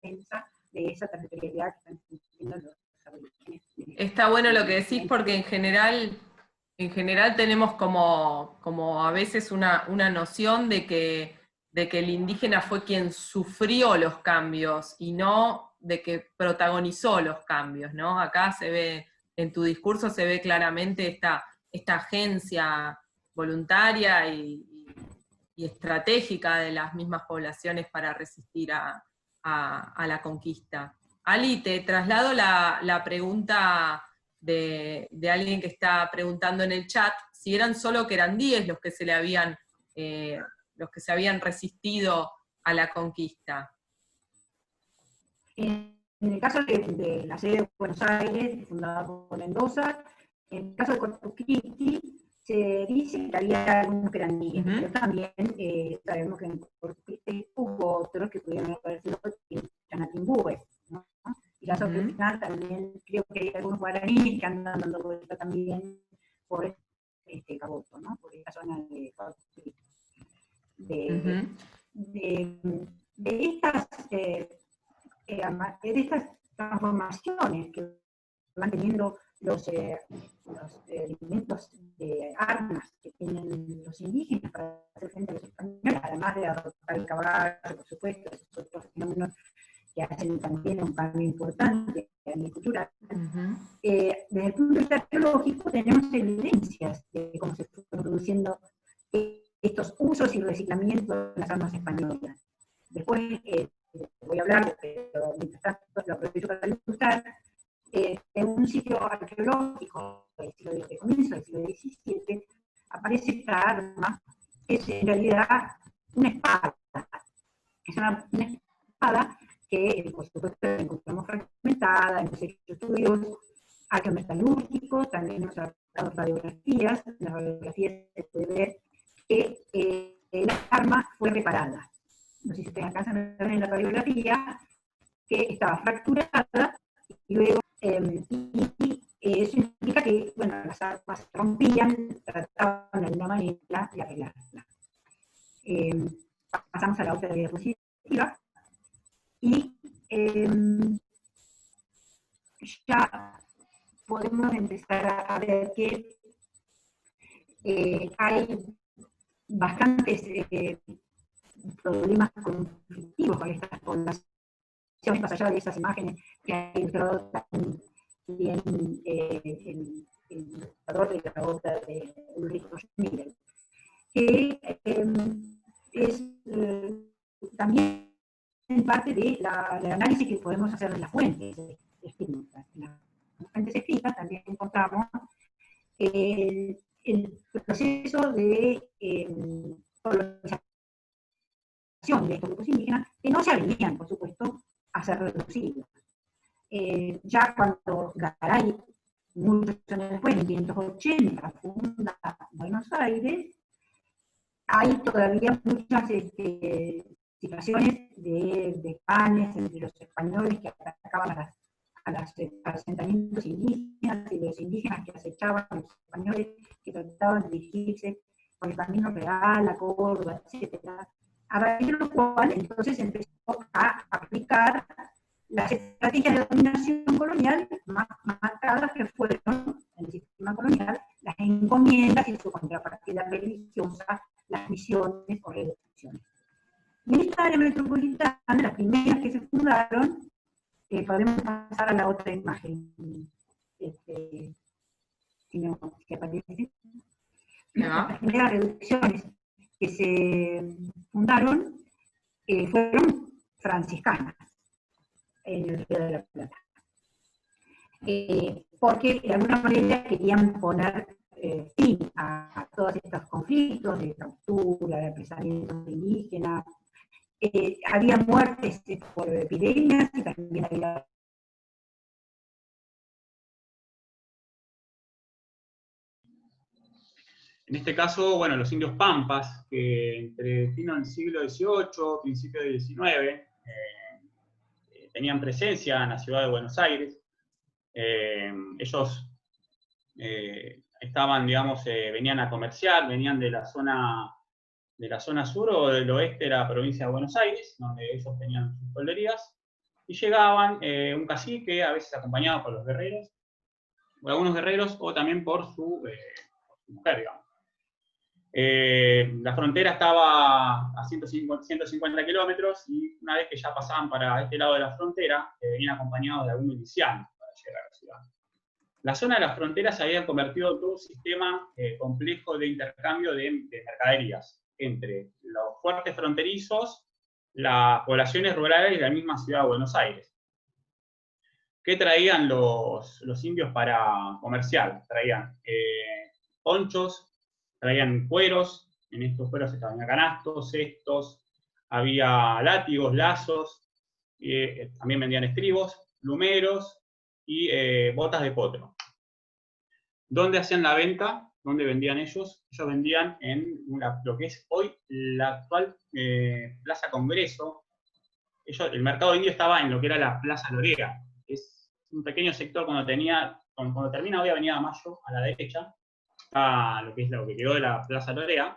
defensa de esa territorialidad que están teniendo los aborígenes. Está bueno lo que decís porque en general tenemos como a veces una noción de que el indígena fue quien sufrió los cambios y no de que protagonizó los cambios, ¿no? Acá se ve, en tu discurso se ve claramente esta agencia voluntaria y estratégica de las mismas poblaciones para resistir a la conquista. Ali, te traslado la pregunta de alguien que está preguntando en el chat, si eran solo querandíes los que se habían resistido a la conquista. En el caso de la sede de Buenos Aires, fundada por Mendoza, en el caso de Corpus Christi, se dice que había algunos que eran niños, Ujú. pero también sabemos que en Corte hubo otros que pudieron haber sido en Chanatimbúes, ¿no? Y la Ujú. final también creo que hay algunos guaraníes que andan dando vuelta también por Caboto, ¿no? Por esta zona de de, Ujú. de estas de estas transformaciones que van teniendo los elementos de armas que tienen los indígenas para hacer frente a los españoles, además de adoptar el caballo, por supuesto, esos otros fenómenos que hacen también un cambio importante en la cultura. Ujú. Desde el punto de vista arqueológico tenemos evidencias de cómo se fueron produciendo estos usos y reciclamientos de las armas españolas. Después voy a hablar, pero mientras tanto lo aprovecho para ilustrar, en un sitio arqueológico de comienzo del siglo XVII aparece esta arma, que es en realidad una espada. Es una espada que, por supuesto, la encontramos fragmentada, hemos hecho estudios arqueometalúrgicos, también hemos sacado radiografías. En las radiografías se puede ver que el arma fue reparada. No sé si ustedes alcanzan a ver en la radiografía que estaba fracturada y luego eso implica que, bueno, las armas se rompían, trataban de alguna manera de arreglarla. Pasamos a la otra diapositiva y ya podemos empezar a ver que hay bastantes problemas conflictivos con estas poblaciones, más allá de esas imágenes que ha ilustrado también el ilustrador de la obra de Ulrico Schmidl, que es también parte del análisis que podemos hacer de las fuentes escritas. En las fuentes escritas también encontramos el proceso de colonización de estos grupos indígenas, que no se avenían, por supuesto, a ser reducidos. Ya cuando Garay, muchos años después, en 1580, funda Buenos Aires, hay todavía muchas situaciones de panes entre los españoles que atacaban a los asentamientos indígenas y los indígenas que acechaban a los españoles que trataban de dirigirse por el camino real, a Córdoba, etc. A partir de lo cual entonces empezó a aplicar las estrategias de dominación colonial más marcadas que fueron en el sistema colonial las encomiendas y su contrapartida religiosa, las misiones o reducciones. Y en esta área metropolitana, las primeras que se fundaron, podemos pasar a la otra imagen, si aparece. Las primeras reducciones que se fundaron fueron franciscanas en el Río de la Plata. Porque de alguna manera querían poner fin a todos estos conflictos de captura, de apresamientos indígenas. Había muertes por epidemias y también había En este caso, bueno, los indios pampas, que entre fino del siglo XVIII, principio del XIX, tenían presencia en la ciudad de Buenos Aires. Ellos estaban, digamos, venían a comerciar, venían de la zona sur o del oeste de la provincia de Buenos Aires, donde ellos tenían sus tolderías, y llegaban un cacique, a veces acompañado por los guerreros, por algunos guerreros, o también por su mujer, digamos. La frontera estaba a 150 kilómetros, y una vez que ya pasaban para este lado de la frontera, venían acompañados de algún miliciano para llegar a la ciudad. La zona de las fronteras se había convertido en todo un sistema complejo de intercambio de mercaderías entre los fuertes fronterizos, las poblaciones rurales y la misma ciudad de Buenos Aires. ¿Qué traían los indios para comerciar? Traían ponchos, traían cueros, en estos cueros estaban canastos, cestos, había látigos, lazos, también vendían estribos, plumeros y botas de potro. ¿Dónde hacían la venta? ¿Dónde vendían ellos? Ellos vendían en lo que es hoy la actual Plaza Congreso. El mercado indio estaba en lo que era la Plaza Lorea. Es un pequeño sector cuando termina hoy Avenida Mayo, a la derecha, está lo que quedó de la Plaza Lorea.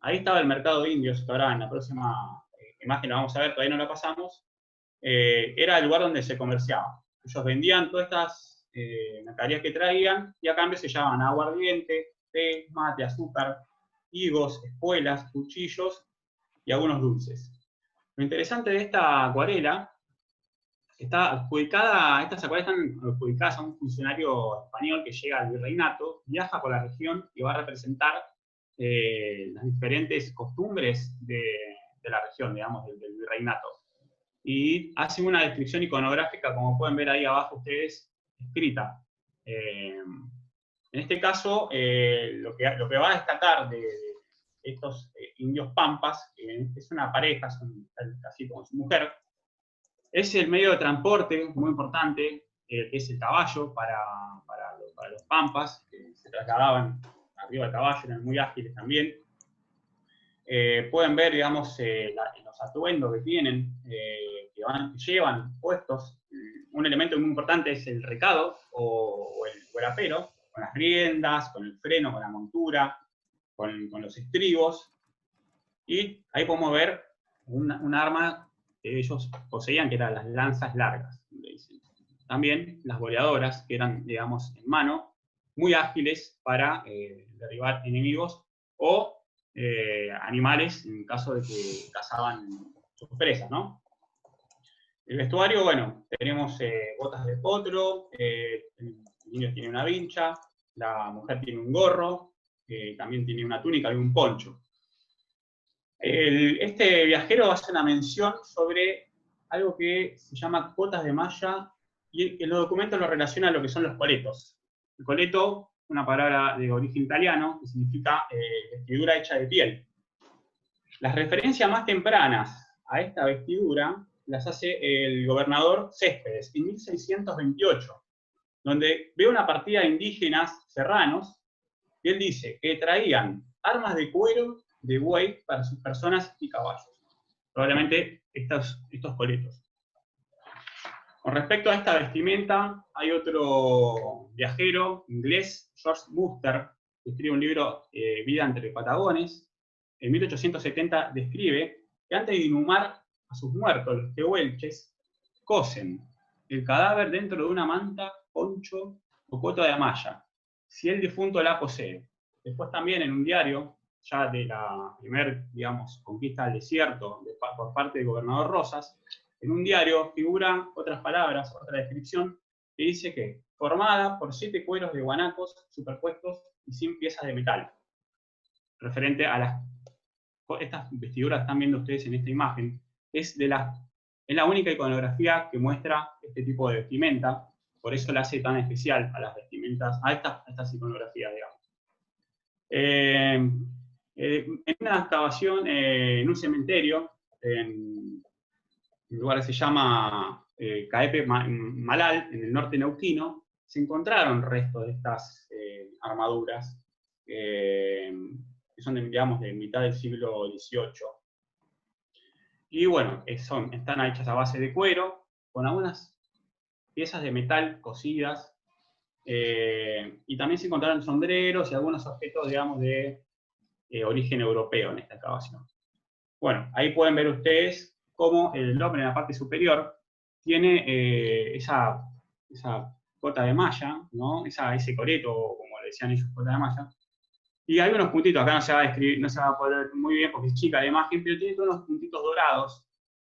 Ahí estaba el mercado indio, que ahora en la próxima imagen la vamos a ver, todavía no la pasamos. Era el lugar donde se comerciaba. Ellos vendían todas estas mercaderías que traían y a cambio se llevaban aguardiente, té, mate, azúcar, higos, espuelas, cuchillos y algunos dulces. Lo interesante de esta acuarela, estas acuarelas están adjudicadas a un funcionario español que llega al virreinato, viaja por la región y va a representar las diferentes costumbres de la región, digamos, del virreinato. Y hace una descripción iconográfica, como pueden ver ahí abajo ustedes, escrita. En este caso, lo que va a destacar de estos indios pampas, que es una pareja, son casi como su mujer, es el medio de transporte muy importante, que es el caballo para los pampas, que se trasladaban arriba del caballo, eran muy ágiles también. Pueden ver, digamos, los atuendos que tienen, que llevan puestos. Un elemento muy importante es el recado o el apero, con las riendas, con el freno, con la montura, con los estribos. Y ahí podemos ver un arma que ellos poseían, que eran las lanzas largas. También las boleadoras, que eran, digamos, en mano, muy ágiles para derribar enemigos o animales en caso de que cazaban sus presas, ¿no? El vestuario, bueno, tenemos botas de potro, el niño tiene una vincha, la mujer tiene un gorro, también tiene una túnica y un poncho. Este viajero hace una mención sobre algo que se llama cotas de malla, y en los documentos lo relaciona a lo que son los coletos. El coleto, una palabra de origen italiano, que significa vestidura hecha de piel. Las referencias más tempranas a esta vestidura las hace el gobernador Céspedes en 1628, donde ve una partida de indígenas serranos, y él dice que traían armas de cuero de buey para sus personas y caballos. Probablemente estos coletos. Con respecto a esta vestimenta, hay otro viajero inglés, George Wooster, que escribe un libro, Vida entre Patagones. En 1870 describe que antes de inhumar a sus muertos, los tehuelches, cosen el cadáver dentro de una manta, poncho o cota de malla, si el difunto la posee. Después también en un diario, ya de la primera, digamos, conquista del desierto por parte del gobernador Rosas, en un diario figuran otras palabras, otra descripción, que dice que formada por 7 cueros de guanacos superpuestos y 100 piezas de metal. Referente a estas vestiduras que están viendo ustedes en esta imagen, es la única iconografía que muestra este tipo de vestimenta, por eso la hace tan especial a las vestimentas, a estas iconografías, digamos. En una excavación en un cementerio, en un lugar que se llama Caepe Malal, en el norte neuquino, se encontraron restos de estas armaduras, que son, digamos, de mitad del siglo XVIII. Y bueno, están hechas a base de cuero, con algunas piezas de metal cosidas, y también se encontraron sombreros y algunos objetos, digamos, de origen europeo en esta excavación. Bueno, ahí pueden ver ustedes cómo el hombre en la parte superior tiene esa cota de malla, ¿no? Ese coreto, como le decían ellos, cota de malla. Y hay unos puntitos, acá no se va a describir, no se va a poder ver muy bien porque es chica la imagen, pero tiene todos unos puntitos dorados,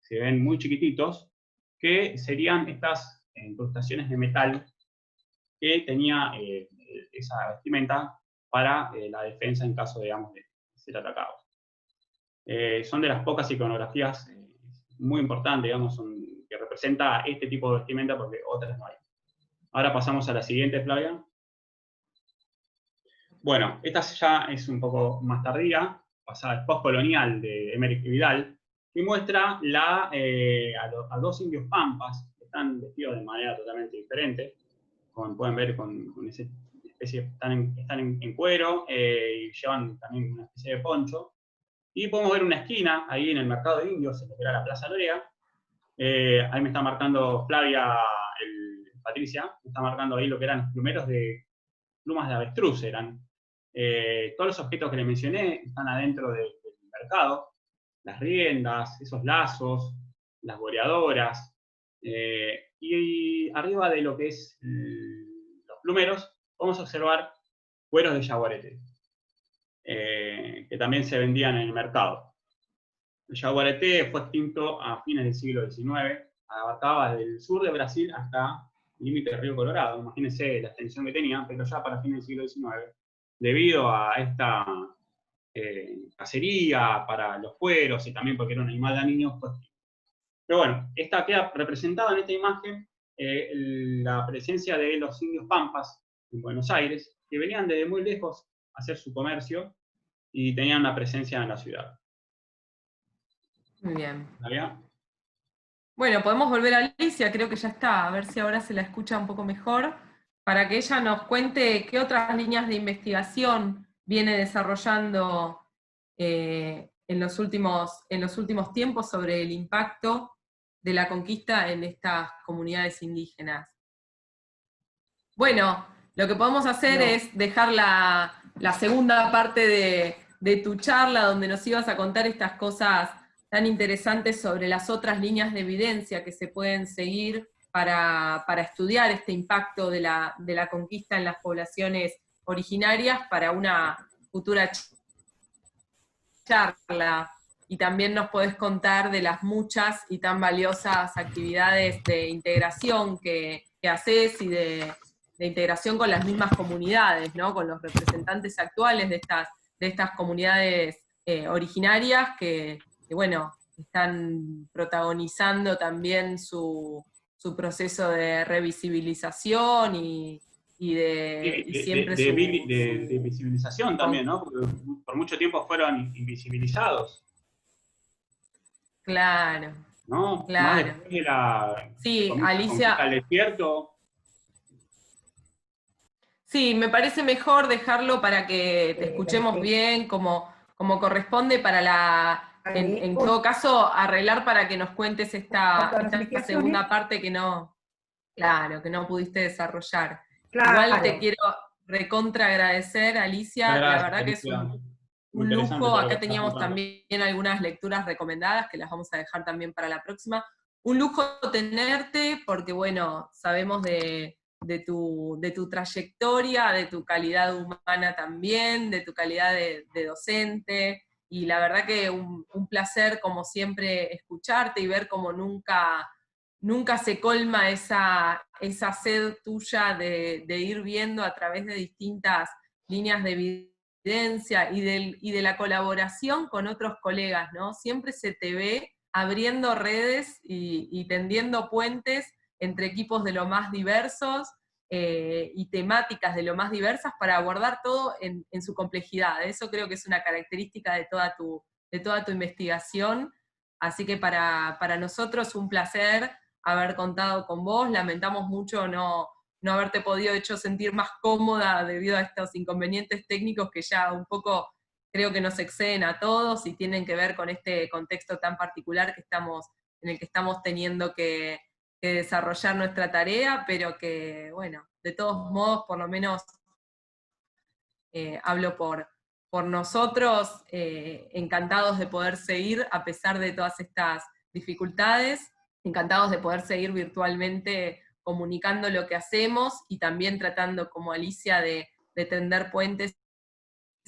se ven muy chiquititos, que serían estas incrustaciones de metal que tenía esa vestimenta para la defensa en caso, digamos, de ser atacados. Son de las pocas iconografías muy importantes, digamos, que representa este tipo de vestimenta porque otras no hay. Ahora pasamos a la siguiente, Flavia. Bueno, esta ya es un poco más tardía, pasada postcolonial de Emerick Vidal, que muestra a 2 indios pampas que están vestidos de manera totalmente diferente, como pueden ver con ese están en cuero y llevan también una especie de poncho. Y podemos ver una esquina ahí en el mercado de indios, en lo que era la Plaza Lorea. Ahí me está marcando Flavia, Patricia, me está marcando ahí lo que eran los plumeros de plumas de avestruz eran. Todos los objetos que les mencioné están adentro del mercado. Las riendas, esos lazos, las boleadoras. Y arriba de lo que es los plumeros, vamos a observar cueros de yaguareté, que también se vendían en el mercado. El yaguareté fue extinto a fines del siglo XIX, abarcaba desde el sur de Brasil hasta el límite del río Colorado. Imagínense la extensión que tenía, pero ya para fines del siglo XIX, debido a esta cacería para los cueros y también porque era un animal dañino, pues. Pero bueno, esta queda representada en esta imagen la presencia de los indios pampas en Buenos Aires, que venían desde muy lejos a hacer su comercio y tenían una presencia en la ciudad. Muy bien. ¿Sabía? Bueno, podemos volver a Alicia, creo que ya está, a ver si ahora se la escucha un poco mejor, para que ella nos cuente qué otras líneas de investigación viene desarrollando en los últimos tiempos sobre el impacto de la conquista en estas comunidades indígenas. Bueno, lo que podemos hacer es dejar la segunda parte de tu charla, donde nos ibas a contar estas cosas tan interesantes sobre las otras líneas de evidencia que se pueden seguir para estudiar este impacto de la conquista en las poblaciones originarias para una futura charla. Y también nos podés contar de las muchas y tan valiosas actividades de integración que haces y de integración con las mismas comunidades, ¿no? Con los representantes actuales de estas comunidades originarias que, bueno, están protagonizando también su proceso de revisibilización y siempre de visibilización también, ¿no? Porque por mucho tiempo fueron invisibilizados. Claro. ¿No? Claro. Más después de la sí, Alicia, al desierto. Sí, me parece mejor dejarlo para que te escuchemos bien, como corresponde, en todo caso, arreglar para que nos cuentes esta segunda parte que no pudiste desarrollar. Claro. Igual te quiero recontra agradecer, Alicia, Gracias, la verdad que es un lujo. Acá teníamos también algunas lecturas recomendadas que las vamos a dejar también para la próxima. Un lujo tenerte porque, bueno, sabemos de tu trayectoria, de tu calidad humana también, de tu calidad de docente, y la verdad que un placer, como siempre, escucharte y ver cómo nunca se colma esa sed tuya de ir viendo a través de distintas líneas de evidencia y de la colaboración con otros colegas, ¿no? Siempre se te ve abriendo redes y tendiendo puentes entre equipos de lo más diversos y temáticas de lo más diversas para abordar todo en su complejidad. Eso creo que es una característica de toda tu investigación, así que para nosotros un placer haber contado con vos. Lamentamos mucho no haberte podido hecho sentir más cómoda debido a estos inconvenientes técnicos que ya un poco creo que nos exceden a todos y tienen que ver con este contexto tan particular en el que estamos teniendo que desarrollar nuestra tarea, pero que, bueno, de todos modos, por lo menos hablo por nosotros, encantados de poder seguir a pesar de todas estas dificultades, encantados de poder seguir virtualmente comunicando lo que hacemos y también tratando, como Alicia, de tender puentes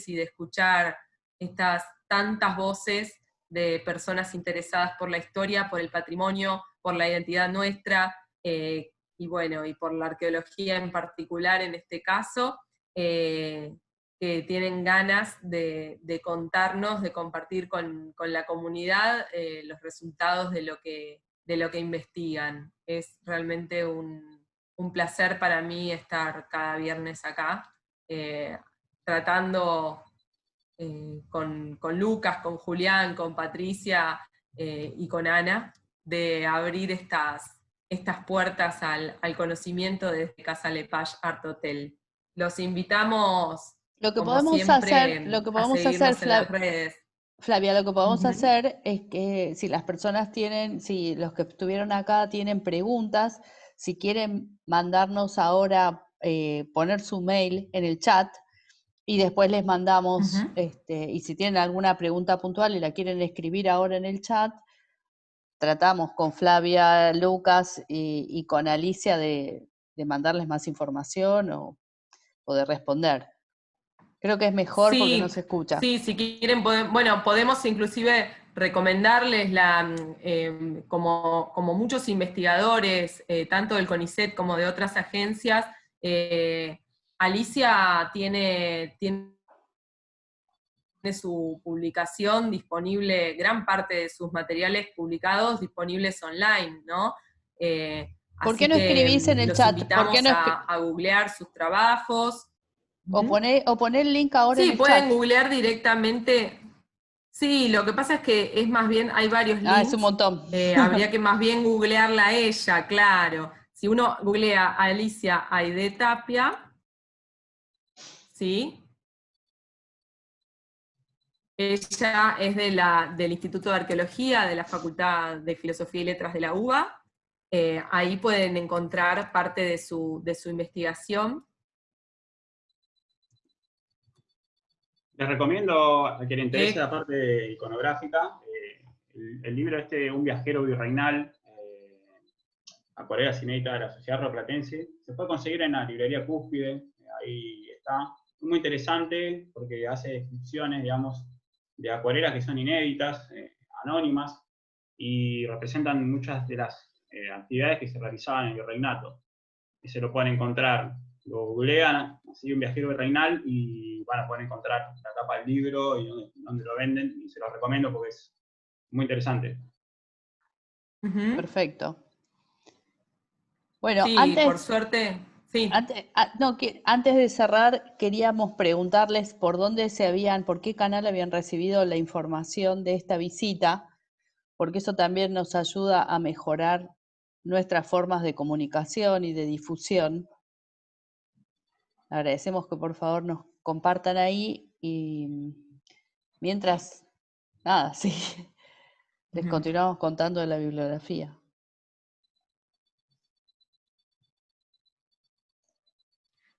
y de escuchar estas tantas voces de personas interesadas por la historia, por el patrimonio, por la identidad nuestra, y bueno, y por la arqueología en particular en este caso, que tienen ganas de contarnos, de compartir con la comunidad los resultados de lo que investigan. Es realmente un placer para mí estar cada viernes acá, tratando con Lucas, con Julián, con Patricia y con Ana, de abrir estas puertas al conocimiento desde Casa Lepage Art Hotel. los invitamos, Lo que como podemos hacer, siempre, a seguirnos en las redes. Flavia, lo que podemos Ujú. hacer es que si las personas tienen, si los que estuvieron acá tienen preguntas, si quieren mandarnos ahora, poner su mail en el chat y después les mandamos, Ujú. y si tienen alguna pregunta puntual y la quieren escribir ahora en el chat, tratamos con Flavia, Lucas y con Alicia de mandarles más información o de responder. Creo que es mejor porque no Sí, se escucha. sí, si quieren, bueno, podemos inclusive recomendarles como muchos investigadores, tanto del CONICET como de otras agencias, Alicia tiene su publicación disponible, gran parte de sus materiales publicados disponibles online, ¿no? ¿Por qué Así no que escribís en el los chat? ¿Por qué invitamos no a googlear sus trabajos. Ujú. o poner el link ahora en Sí, el chat? pueden googlear directamente. Sí, lo que pasa es que es más bien, hay varios Ah, es un links, montón. habría que más bien googlearla a ella, claro. Si uno googlea a Alicia Aide Tapia, ¿sí? Ella es del Instituto de Arqueología de la Facultad de Filosofía y Letras de la UBA. Ahí pueden encontrar parte de su investigación. Les recomiendo a quien le interese Eh, la parte iconográfica, el libro Un viajero virreinal, acuarelas inéditas de la Sociedad Rioplatense. Se puede conseguir en la librería Cúspide, ahí está. Muy interesante porque hace descripciones, digamos, de acuarelas que son inéditas, anónimas, y representan muchas de las actividades que se realizaban en el virreinato. Y se lo pueden encontrar, lo googlean, así Un viajero virreinal, y van a poder encontrar la tapa del libro y dónde lo venden, y se lo recomiendo porque es muy interesante. Ujú. Perfecto. Bueno, Sí, por suerte, sí. antes de cerrar, queríamos preguntarles por qué canal habían recibido la información de esta visita, porque eso también nos ayuda a mejorar nuestras formas de comunicación y de difusión. Agradecemos que por favor nos compartan ahí y mientras, nada, sí, les Ujú. continuamos contando de la bibliografía.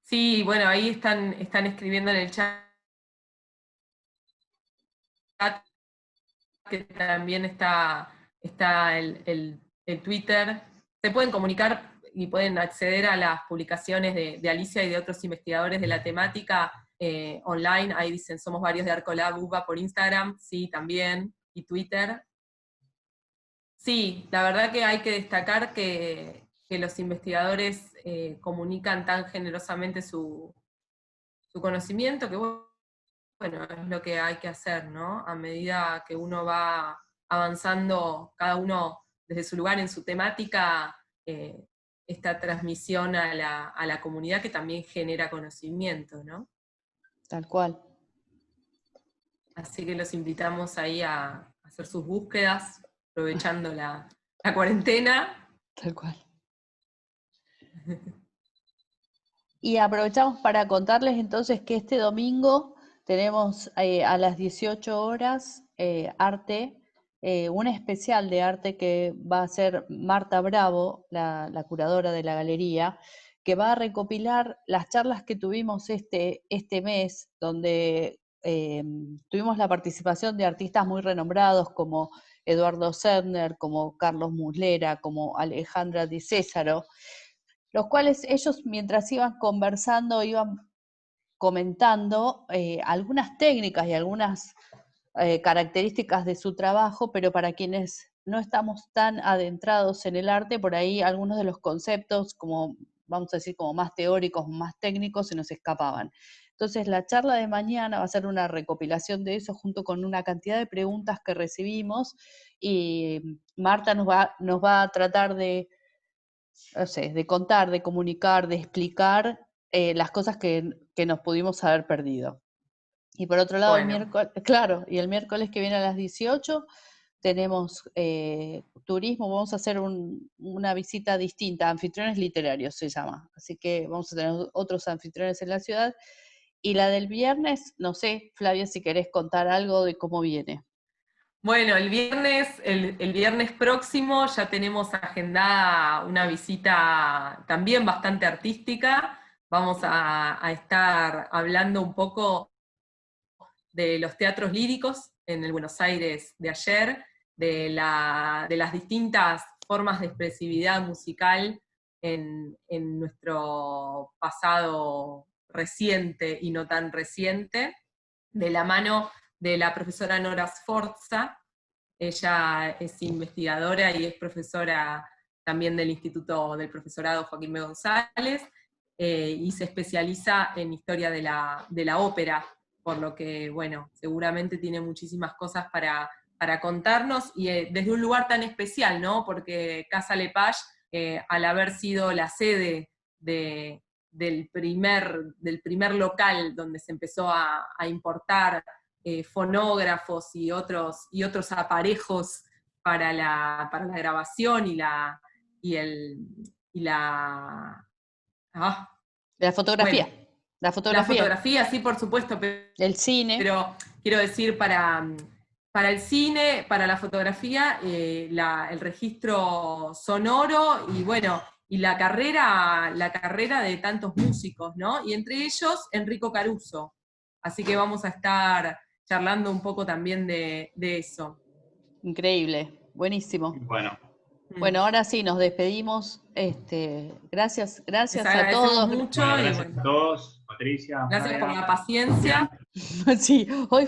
Sí, bueno, ahí están escribiendo en el chat que también está el Twitter. Se pueden comunicar y pueden acceder a las publicaciones de Alicia y de otros investigadores de la temática online. Ahí dicen, somos varios de Arcolab UBA por Instagram, sí, también, y Twitter. Sí, la verdad que hay que destacar que los investigadores comunican tan generosamente su conocimiento que, bueno, es lo que hay que hacer, ¿no? A medida que uno va avanzando, cada uno desde su lugar en su temática, esta transmisión a la comunidad que también genera conocimiento, ¿no? Tal cual. Así que los invitamos ahí a hacer sus búsquedas, aprovechando la cuarentena. Tal cual. Y aprovechamos para contarles entonces que este domingo tenemos a las 18 horas arte, un especial de arte que va a hacer Marta Bravo, la curadora de la galería, que va a recopilar las charlas que tuvimos este mes, donde tuvimos la participación de artistas muy renombrados como Eduardo Serner, como Carlos Muslera, como Alejandra Di Césaro, los cuales ellos mientras iban conversando, iban comentando algunas técnicas y algunas características de su trabajo, pero para quienes no estamos tan adentrados en el arte, por ahí algunos de los conceptos, como vamos a decir, como más teóricos, más técnicos, se nos escapaban. Entonces, la charla de mañana va a ser una recopilación de eso junto con una cantidad de preguntas que recibimos y Marta nos va a tratar de, no sé, de contar, de comunicar, de explicar las cosas que nos pudimos haber perdido. Y por otro lado, el Bueno, miércoles, claro, y el miércoles que viene a las 18 tenemos turismo, vamos a hacer una visita distinta, anfitriones literarios se llama, así que vamos a tener otros anfitriones en la ciudad. Y la del viernes, no sé, Flavia, si querés contar algo de cómo viene. Bueno, el viernes próximo ya tenemos agendada una visita también bastante artística. Vamos a estar hablando un poco de los teatros líricos en el Buenos Aires de ayer, de las distintas formas de expresividad musical en nuestro pasado reciente y no tan reciente, de la mano de la profesora Nora Sforza. Ella es investigadora y es profesora también del Instituto del Profesorado Joaquín B. González, y se especializa en historia de la ópera, por lo que, bueno, seguramente tiene muchísimas cosas para contarnos, y desde un lugar tan especial, ¿no? Porque Casa Lepage, al haber sido la sede del primer local donde se empezó a importar fonógrafos y otros aparejos para la grabación y la La fotografía. bueno, La la fotografía. fotografía, sí, por supuesto, El cine. pero quiero decir, para el cine, para la fotografía, el registro sonoro y bueno, y la carrera de tantos músicos, ¿no? Y entre ellos, Enrico Caruso. Así que vamos a estar charlando un poco también de eso. Increíble, buenísimo. Bueno, ahora sí, nos despedimos. Gracias Les a todos. mucho. Bueno, gracias a todos, Patricia. Gracias por Flavia. la paciencia. Sí, hoy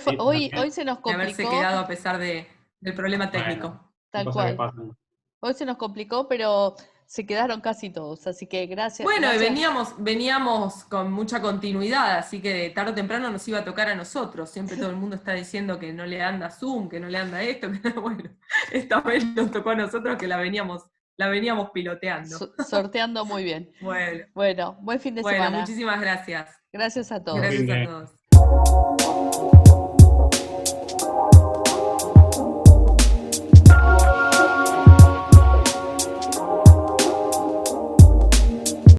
se nos De haberse complicó. quedado a pesar del problema técnico. Bueno, Tal cosas que cual. pasan. Hoy se nos complicó, pero se quedaron casi todos, así que gracias. Bueno, y gracias. veníamos con mucha continuidad, así que tarde o temprano nos iba a tocar a nosotros. Siempre todo el mundo está diciendo que no le anda Zoom, que no le anda esto, bueno, esta vez nos tocó a nosotros que la veníamos piloteando. Sorteando muy bien. Bueno, Buen fin de semana. muchísimas gracias. Gracias a todos. Gracias a todos.